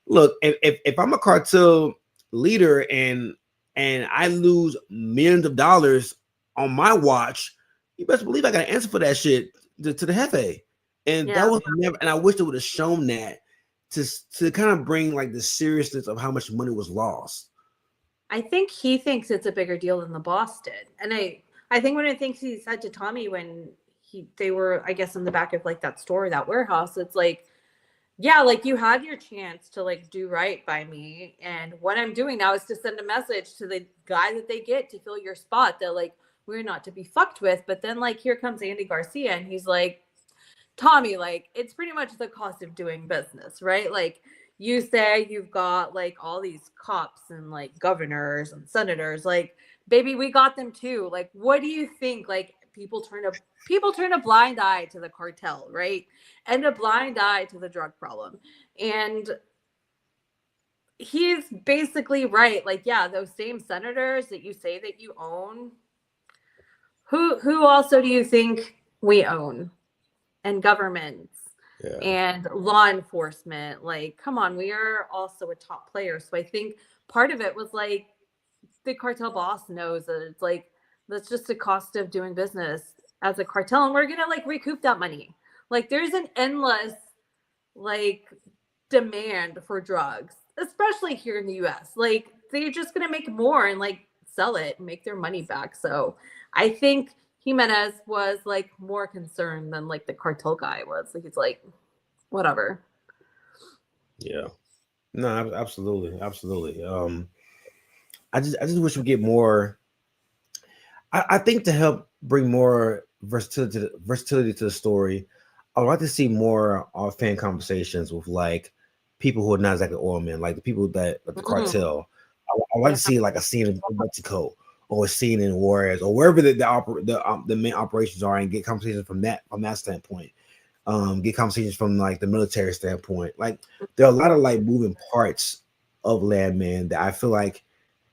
[SPEAKER 1] look, if I'm a cartel leader and I lose millions of dollars on my watch, you best believe I got to answer for that shit to the Jefe. And that was never. And I wish they would have shown that to kind of bring like the seriousness of how much money was lost.
[SPEAKER 2] I think he thinks it's a bigger deal than the boss did, and I think one of the things he said to Tommy when they were, I guess, in the back of like that store, that warehouse, it's like, yeah, like you had your chance to like do right by me. And what I'm doing now is to send a message to the guy that they get to fill your spot that like, we're not to be fucked with. But then like, here comes Andy Garcia and he's like, Tommy, like, it's pretty much the cost of doing business, right? Like you say you've got like all these cops and like governors and senators, like, baby, we got them too. Like, what do you think? Like, people turn a blind eye to the cartel, right? And a blind eye to the drug problem. And he's basically right. Like, yeah, those same senators that you say that you own, who also do you think we own? And governments and law enforcement. Like, come on, we are also a top player. So I think part of it was like, the cartel boss knows that it's like, that's just the cost of doing business as a cartel, and we're gonna like recoup that money. Like, there's an endless like demand for drugs, especially here in the US. Like, they're just gonna make more and like sell it and make their money back. So I think Jimenez was like more concerned than like the cartel guy was. Like, he's like, whatever.
[SPEAKER 1] Yeah. No, absolutely. I just wish we get more. I think to help bring more versatility to the story, I'd like to see more fan conversations with like people who are not exactly oil men, like the people that like the cartel. I like to see like a scene in Mexico or a scene in Juarez or wherever the main operations are, and get conversations from that standpoint. Get conversations from like the military standpoint. Like, there are a lot of like moving parts of Landman that I feel like,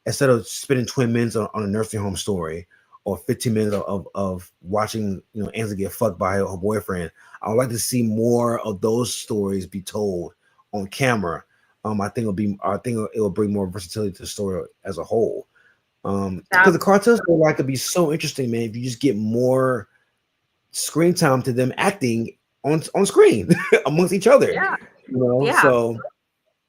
[SPEAKER 1] instead of spending 20 minutes on a nursing home story or 15 minutes of watching, Ansley get fucked by her boyfriend, I would like to see more of those stories be told on camera. I think it will bring more versatility to the story as a whole. Because the cartel story could be so interesting, man, if you just get more screen time to them acting on screen amongst each other.
[SPEAKER 2] Yeah.
[SPEAKER 1] So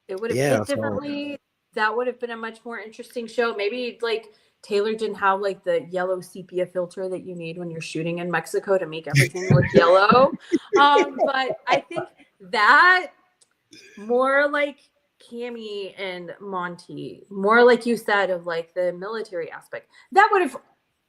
[SPEAKER 2] it would have hit differently. That would have been a much more interesting show. Maybe like Taylor didn't have like the yellow sepia filter that you need when you're shooting in Mexico to make everything look yellow. But I think that more like Cammy and Monty, more like you said, of like the military aspect, that would have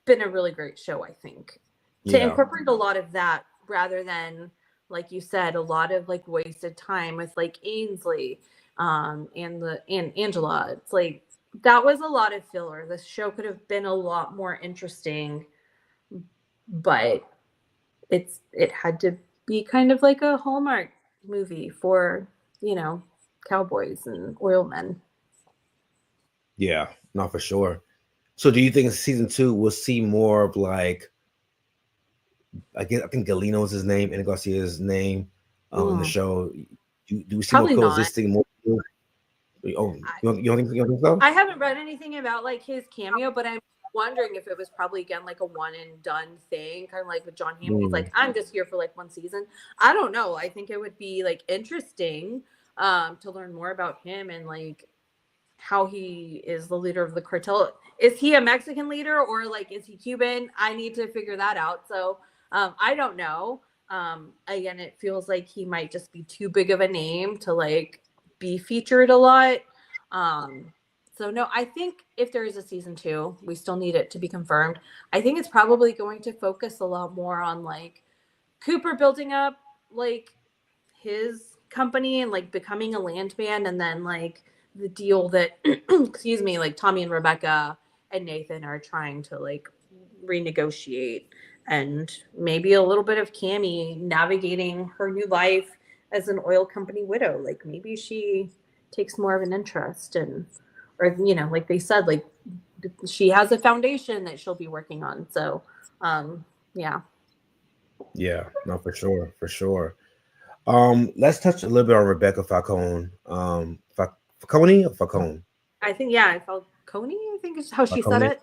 [SPEAKER 2] been a really great show, I think, to incorporate a lot of that rather than, like you said, a lot of like wasted time with like Ainsley and Angela. It's like, that was a lot of filler. This show could have been a lot more interesting, but it had to be kind of like a Hallmark movie for, cowboys and oil men.
[SPEAKER 1] Yeah, not for sure. So do you think in season 2 we'll see more of like, I think Galino's his name and Garcia's name in the show? Do we see
[SPEAKER 2] Probably
[SPEAKER 1] more coexisting? More. Oh, you don't think so?
[SPEAKER 2] I haven't read anything about like his cameo, but I'm wondering if it was probably again like a one and done thing, kind of like with John Hamm. He's like, I'm just here for like one season. I don't know. I think it would be like interesting to learn more about him and like how he is the leader of the cartel. Is he a Mexican leader or like is he Cuban? I need to figure that out. So I don't know. Again, it feels like he might just be too big of a name to like be featured a lot. So no, I think if there is a season 2, we still need it to be confirmed. I think it's probably going to focus a lot more on like Cooper building up like his company and like becoming a Landman, and then like the deal that excuse me, like Tommy and Rebecca and Nathan are trying to like renegotiate, and maybe a little bit of Cammy navigating her new life as an oil company widow. Like maybe she takes more of an interest in, or like they said, like she has a foundation that she'll be working on. So, yeah.
[SPEAKER 3] Yeah, no, for sure, for sure. Let's touch a little bit on Rebecca Falcone. Falcone or Falcone?
[SPEAKER 2] I think, yeah, Falcone, I think is how she said
[SPEAKER 3] Falcone.
[SPEAKER 2] it.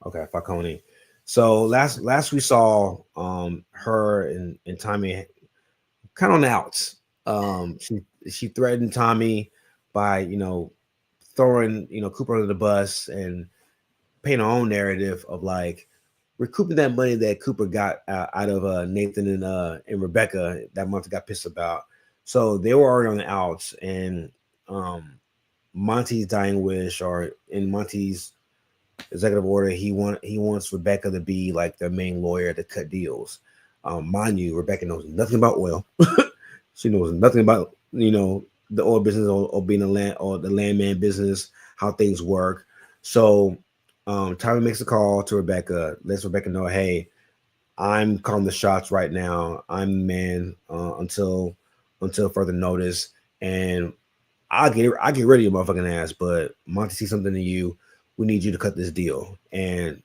[SPEAKER 3] Okay, Falcone. So last we saw her and Tommy kind of on the outs. She threatened Tommy by throwing Cooper under the bus and painting her own narrative of like recouping that money that Cooper got out of Nathan and Rebecca that Monty got pissed about. So they were already on the outs, and Monty's dying wish, or in Monty's executive order, he wants Rebecca to be like their main lawyer to cut deals. Mind you, Rebecca knows nothing about oil. She knows nothing about the oil business or being the landman business, how things work. So Tommy makes a call to Rebecca, lets Rebecca know, hey, I'm calling the shots right now. I'm the man until further notice, and I'll get rid of your motherfucking ass. But Monty sees something in you. We need you to cut this deal. And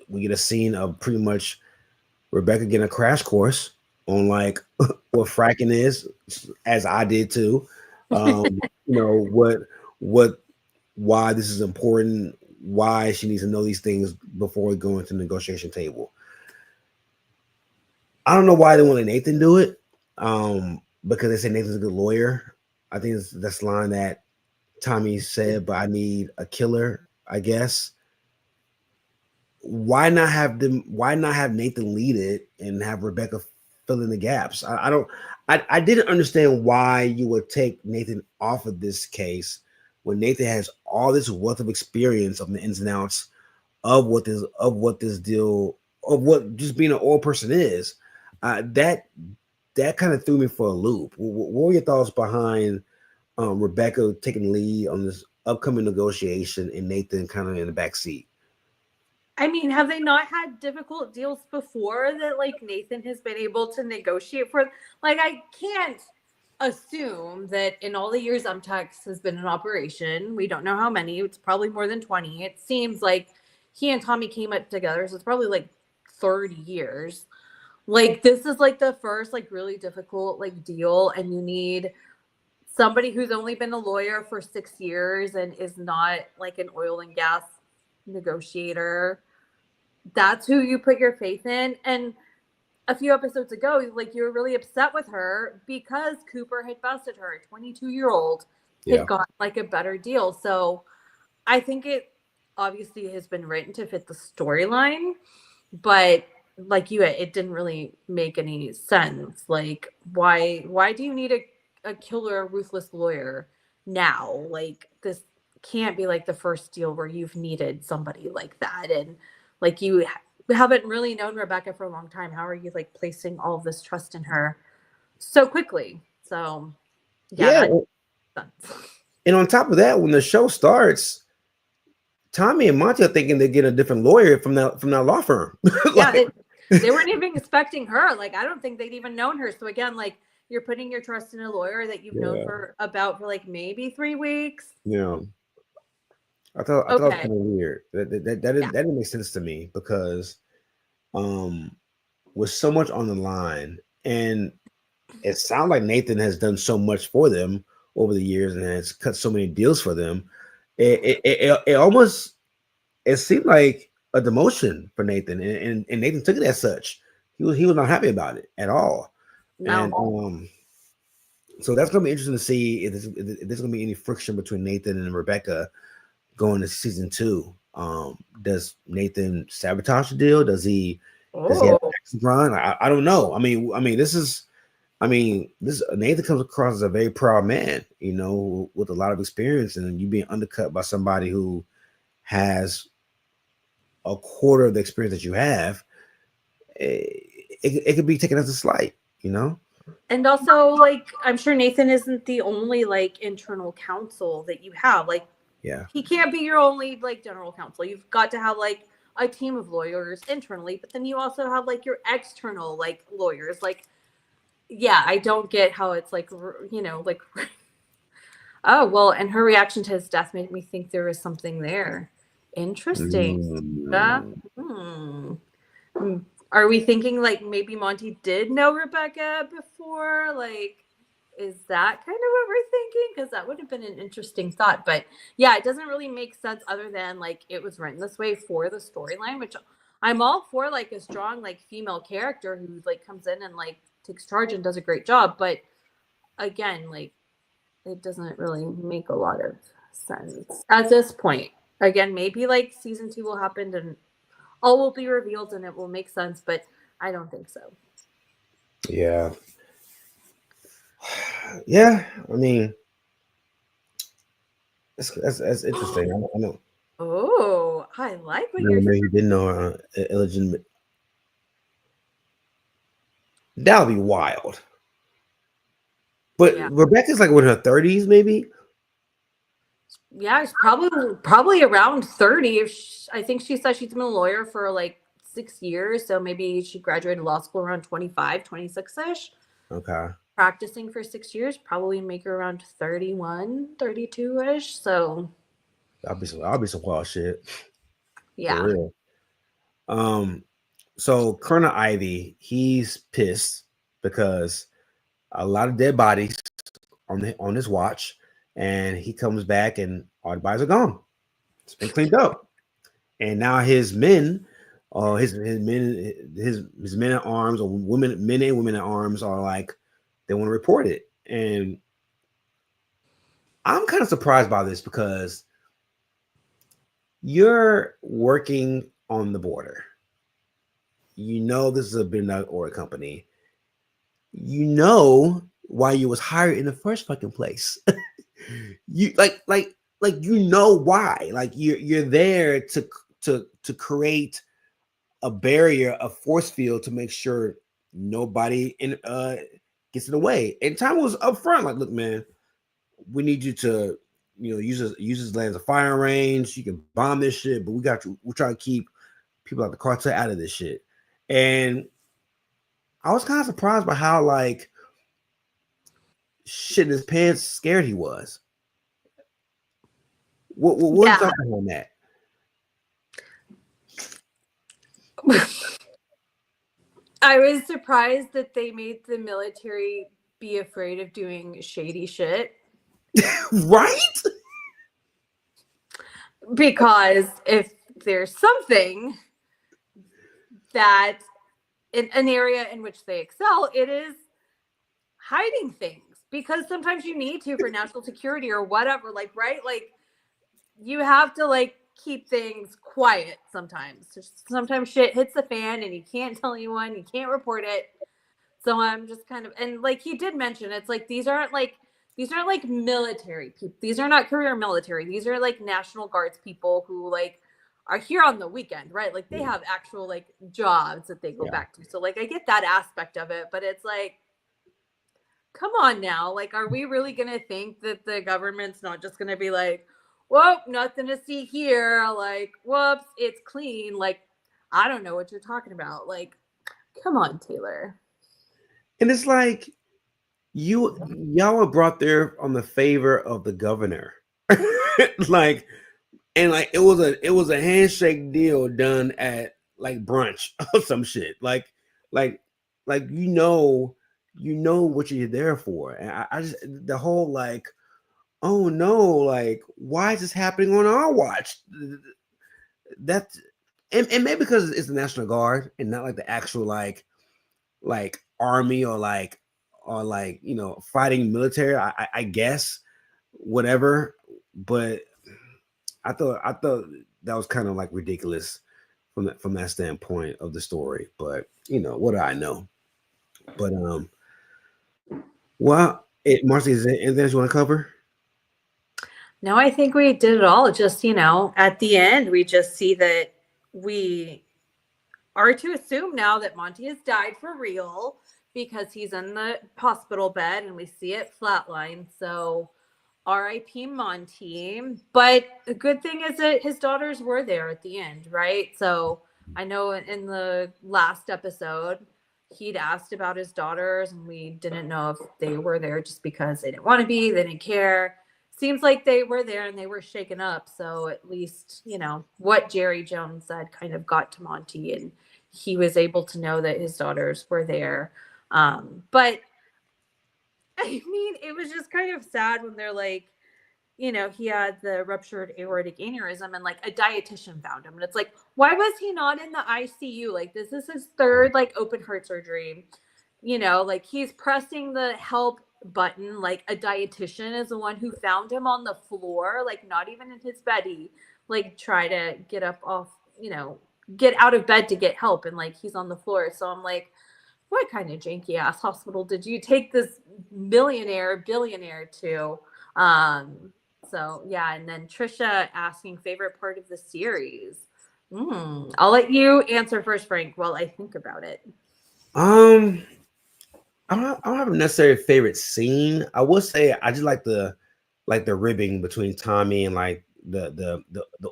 [SPEAKER 3] we get a scene of pretty much Rebecca getting a crash course on like what fracking is, as I did too. Why this is important, why she needs to know these things before we go into the negotiation table. I don't know why they want to let Nathan do it. Because they say Nathan's a good lawyer. I think that's the line that Tommy said, but I need a killer, I guess. Why not have Nathan lead it and have Rebecca fill in the gaps? I didn't understand why you would take Nathan off of this case when Nathan has all this wealth of experience of the ins and outs of what this deal, of what just being an oil person is. That kind of threw me for a loop. What were your thoughts behind Rebecca taking the lead on this upcoming negotiation and Nathan kind of in the back seat?
[SPEAKER 2] I mean, have they not had difficult deals before that like Nathan has been able to negotiate for? Like, I can't assume that in all the years UMTEX has been in operation, we don't know how many, it's probably more than 20. It seems like he and Tommy came up together, so it's probably like 30 years. Like, this is like the first like really difficult like deal, and you need somebody who's only been a lawyer for 6 years and is not like an oil and gas negotiator. That's who you put your faith in. And a few episodes ago, like, you were really upset with her because Cooper had busted her. A 22-year-old had gotten like a better deal. So I think it obviously has been written to fit the storyline, but like it didn't really make any sense. Like, why do you need a killer, ruthless lawyer now? Like, this can't be like the first deal where you've needed somebody like that. And like, you haven't really known Rebecca for a long time. How are you like placing all of this trust in her so quickly? So yeah.
[SPEAKER 3] And on top of that, when the show starts, Tommy and Monty are thinking they get a different lawyer from that law firm.
[SPEAKER 2] Yeah, they weren't even expecting her. Like, I don't think they'd even known her. So again, like, you're putting your trust in a lawyer that you've known for like maybe 3 weeks.
[SPEAKER 3] Yeah. I thought it was kind of weird. That didn't make sense to me, because with so much on the line, and it sounds like Nathan has done so much for them over the years and has cut so many deals for them. It almost seemed like a demotion for Nathan, and Nathan took it as such. He was not happy about it at all. No. And so that's gonna be interesting to see if there's gonna be any friction between Nathan and Rebecca going to season 2. Does Nathan sabotage the deal? Does he have a run? I don't know. I mean, this Nathan comes across as a very proud man, with a lot of experience, and you being undercut by somebody who has a quarter of the experience that you have. It could be taken as a slight,
[SPEAKER 2] And also, like, I'm sure Nathan isn't the only like internal counsel that you have. Like, he can't be your only like general counsel. You've got to have like a team of lawyers internally, but then you also have like your external like lawyers. Like, I don't get how it's like, like Oh, well, and her reaction to his death made me think there was something there. Interesting.
[SPEAKER 3] Mm.
[SPEAKER 2] Hmm. Are we thinking like maybe Monty did know Rebecca before? Like, is that kind of what we're thinking? Because that would have been an interesting thought. But yeah, it doesn't really make sense other than like it was written this way for the storyline, which I'm all for, like a strong like female character who like comes in and like takes charge and does a great job. But again, like it doesn't really make a lot of sense at this point. Again, maybe like season 2 will happen and all will be revealed and it will make sense, but I don't think so.
[SPEAKER 3] Yeah. Yeah. I mean, that's interesting. I know.
[SPEAKER 2] Oh, I like what you're
[SPEAKER 3] Maybe he didn't know her illegitimate. That would be wild. But
[SPEAKER 2] yeah.
[SPEAKER 3] Rebecca's like in her 30s, maybe.
[SPEAKER 2] Yeah, it's probably around 30. I think she said she's been a lawyer for like 6 years, so maybe she graduated law school around 25, 26ish.
[SPEAKER 3] Okay.
[SPEAKER 2] Practicing for 6 years, probably make her around 31, 32ish. So
[SPEAKER 3] I'll be some wild shit.
[SPEAKER 2] yeah.
[SPEAKER 3] For real. So Colonel Ivy, he's pissed because a lot of dead bodies on his watch, and he comes back and all the bodies are gone. It's been cleaned up, and now his men, his men at arms or men and women at arms are like they want to report it, and I'm kind of surprised by this because you're working on the border. You know this is a midnight oil company. You know why you was hired in the first fucking place. You like you know why. Like you're there to create a barrier, a force field to make sure nobody gets in the way. And Tom was upfront, like, look, man, we need you to use this land as a firing range. You can bomb this shit, but we're trying to keep people like the cartel out of this shit. And I was kind of surprised by how like shit in his pants scared he was. What
[SPEAKER 2] Yeah.
[SPEAKER 3] thought on that?
[SPEAKER 2] I was surprised that they made the military be afraid of doing shady shit.
[SPEAKER 3] Right?
[SPEAKER 2] Because if there's something that in an area in which they excel, it is hiding things. Because sometimes you need to for national security or whatever, like, right? Like, you have to like keep things quiet sometimes. Sometimes shit hits the fan and you can't tell anyone, you can't report it. So I'm just kind of, and like he did mention, it's like these aren't like military people. These are not career military. These are like National Guards people who like are here on the weekend, right? Like they have actual like jobs that they go back to. So like I get that aspect of it, but it's like, come on now. Like, are we really gonna think that the government's not just gonna be like, whoa, nothing to see here. Like, whoops, it's clean. Like, I don't know what you're talking about. Like, come on, Taylor.
[SPEAKER 3] And it's like y'all were brought there on the favor of the governor. like it was a handshake deal done at like brunch or some shit. Like you know what you're there for. And I just the whole like, oh no, like why is this happening on our watch? That's and maybe because it's the National Guard and not like the actual like army or like fighting military. I guess whatever, but I thought that was kind of like ridiculous from that standpoint of the story. But what do I know? But well, Marcy, is there anything else you want to cover?
[SPEAKER 2] No, I think we did it all. Just at the end, we just see that we are to assume now that Monty has died for real because he's in the hospital bed and we see it flatline. So R.I.P. Monty. But the good thing is that his daughters were there at the end, right? So I know in the last episode, he'd asked about his daughters and we didn't know if they were there just because they didn't want to be, they didn't care. seems like they were there and they were shaken up. So at least, what Jerry Jones said kind of got to Monty, and he was able to know that his daughters were there. But I mean, it was just kind of sad when they're like, he had the ruptured aortic aneurysm and like a dietitian found him. And it's like, why was he not in the ICU? Like, this is his third like open heart surgery. Like he's pressing the help button. Like a dietitian is the one who found him on the floor, like not even in his bed. He like try to get up off, get out of bed to get help. And like, he's on the floor. So I'm like, what kind of janky ass hospital did you take this billionaire to? So yeah, and then Trisha asking favorite part of the series. I'll let you answer first, Frank, while I think about it.
[SPEAKER 3] I don't have a necessary favorite scene. I will say I just like the ribbing between Tommy and like the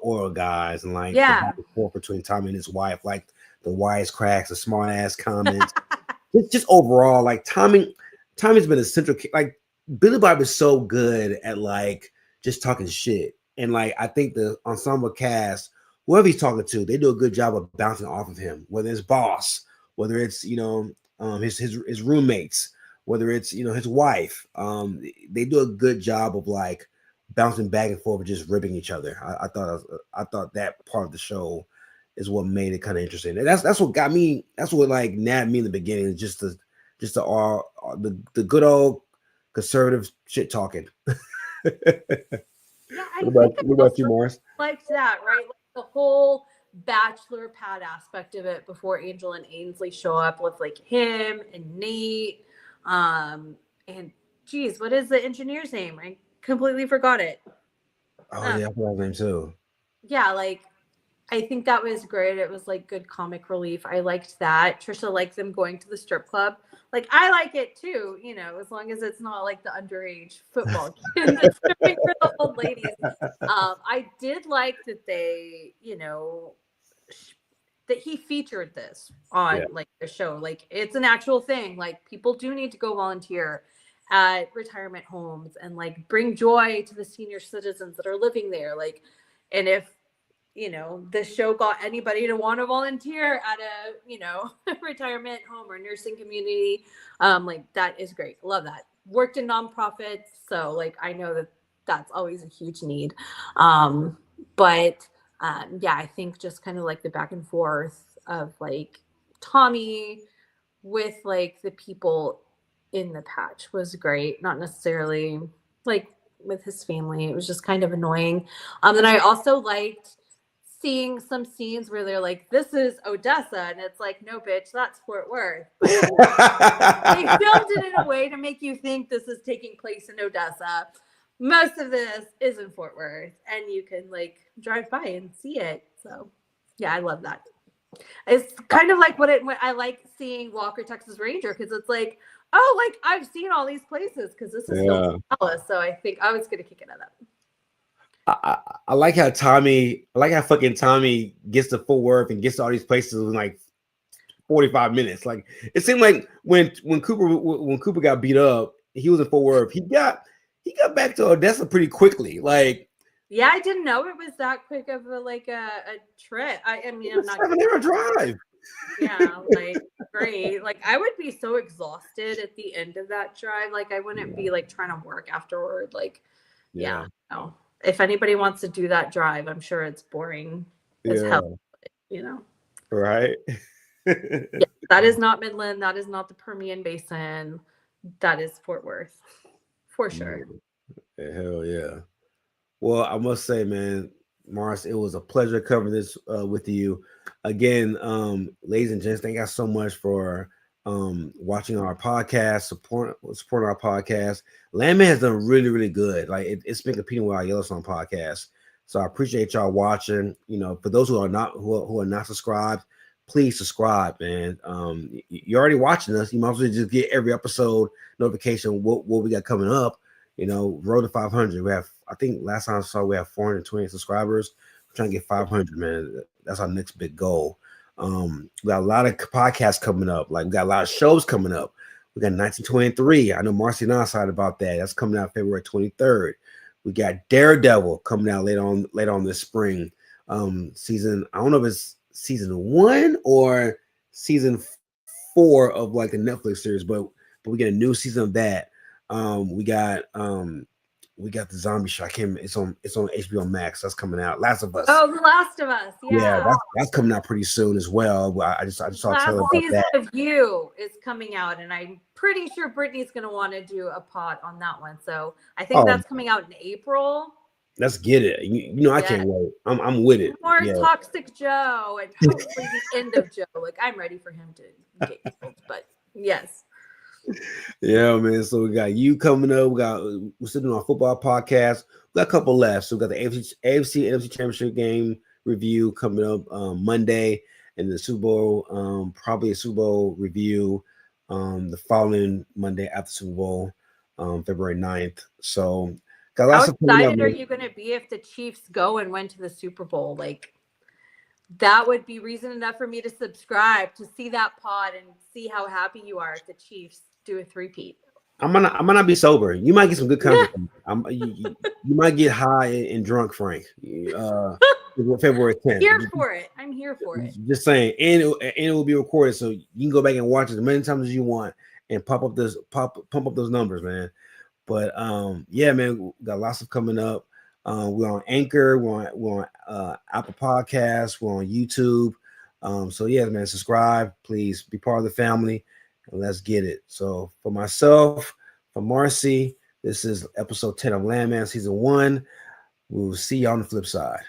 [SPEAKER 3] oral guys, and like the back and forth between Tommy and his wife, like the wisecracks, the smart ass comments. just overall, like Tommy's been a central, like Billy Bob is so good at like just talking shit. And like I think the ensemble cast, whoever he's talking to, they do a good job of bouncing off of him, whether it's boss, whether it's his roommates, whether it's his wife. They do a good job of like bouncing back and forth and just ribbing each other. I thought that part of the show is what made it kind of interesting. And that's what got me. That's what like nabbed me in the beginning. Just the good old conservative shit talking.
[SPEAKER 2] Yeah,
[SPEAKER 3] what about you, Morris?
[SPEAKER 2] Like that, right? Like the whole bachelor pad aspect of it before Angel and Ainsley show up with like him and Nate. And geez, what is the engineer's name? I completely forgot it.
[SPEAKER 3] Oh yeah, I forgot his name too.
[SPEAKER 2] Yeah, like I think that was great. It was like good comic relief. I liked that. Trisha liked them going to the strip club. Like I like it too, as long as it's not like the underage football game that's stripping for the old ladies. I did like that they, that he featured this on like the show. Like it's an actual thing. Like people do need to go volunteer at retirement homes and like bring joy to the senior citizens that are living there. Like, and if the show got anybody to want to volunteer at a, retirement home or nursing community, like that is great. Love that. Worked in nonprofits. So like, I know that that's always a huge need. But I think just kind of like the back and forth of like Tommy with like the people in the patch was great. Not necessarily like with his family. It was just kind of annoying. And I also liked seeing some scenes where they're like, this is Odessa, and it's like, no bitch, that's Fort Worth. But they filmed it in a way to make you think this is taking place in Odessa. Most of this is in Fort Worth, and you can like drive by and see it. So yeah, I love that. It's kind of like what I like seeing Walker, Texas Ranger, because it's like, oh, like I've seen all these places because this is still Dallas. So I think I was gonna kick it up.
[SPEAKER 3] I like how fucking Tommy gets to Fort Worth and gets to all these places in like 45 minutes. Like it seemed like when Cooper got beat up, he was in Fort Worth. He got back to Odessa pretty quickly. Like
[SPEAKER 2] yeah, I didn't know it was that quick of a trip. I mean, I'm not
[SPEAKER 3] 7-hour drive.
[SPEAKER 2] Yeah, like great. Like I would be so exhausted at the end of that drive. Like I wouldn't be like trying to work afterward. Like no. If anybody wants to do that drive, I'm sure it's boring as hell,
[SPEAKER 3] Right.
[SPEAKER 2] That is not Midland. That is not the Permian Basin. That is Fort Worth for sure.
[SPEAKER 3] Hell yeah. Well, I must say, man, Morris, it was a pleasure covering this with you. Again, ladies and gents, thank you guys so much for watching our podcast, supporting our podcast. Landman has done really, really good. Like it's been competing with our Yellowstone podcast. So I appreciate y'all watching. For those who are not subscribed, please subscribe, man. You're already watching us. You might as well just get every episode notification what we got coming up. Road to 500. We have, I think last time I saw we have 420 subscribers. We're trying to get 500, man. That's our next big goal. We got a lot of podcasts coming up. Like we got a lot of shows coming up. We got 1923. I know Marcy and I excited about that. That's coming out February 23rd. We got Daredevil coming out later on this spring. Season, I don't know if it's season 1 or season 4 of like the Netflix series, but we get a new season of that. We got the zombie show. I can't. It's on HBO Max. That's coming out. Last of Us.
[SPEAKER 2] Oh, The Last of Us. Yeah,
[SPEAKER 3] that's coming out pretty soon as well. I just saw a trailer about
[SPEAKER 2] season
[SPEAKER 3] that.
[SPEAKER 2] of You is coming out, and I'm pretty sure Brittany's going to want to do a pod on that one. So I think that's coming out in April.
[SPEAKER 3] Let's get it. You know, I can't wait. I'm with it.
[SPEAKER 2] More Toxic Joe, and hopefully the end of Joe. Like, I'm ready for him to get killed, but yes.
[SPEAKER 3] Yeah, man. So we got you coming up. We're sitting on a football podcast. We got a couple left. So we got the AFC NFC Championship game review coming up Monday, and the Super Bowl, probably a Super Bowl review the following Monday after Super Bowl, February 9th. So got lots
[SPEAKER 2] How
[SPEAKER 3] of
[SPEAKER 2] excited are you going to be if the Chiefs go and went to the Super Bowl? Like, that would be reason enough for me to subscribe, to see that pod and see how happy you are if the Chiefs do a three-peat.
[SPEAKER 3] I might not be sober. You might get some good content. You might get high and drunk, Frank. February 10th.
[SPEAKER 2] I'm here for it.
[SPEAKER 3] Just saying, and it will be recorded, so you can go back and watch it as many times as you want and pump up those numbers, man. But yeah, man, we got lots of coming up. We're on Anchor, we're on Apple Podcasts, we're on YouTube. So yeah, man, subscribe, please be part of the family, and let's get it. So for myself, for Marcy, this is episode 10 of Landman season 1. We'll see you on the flip side.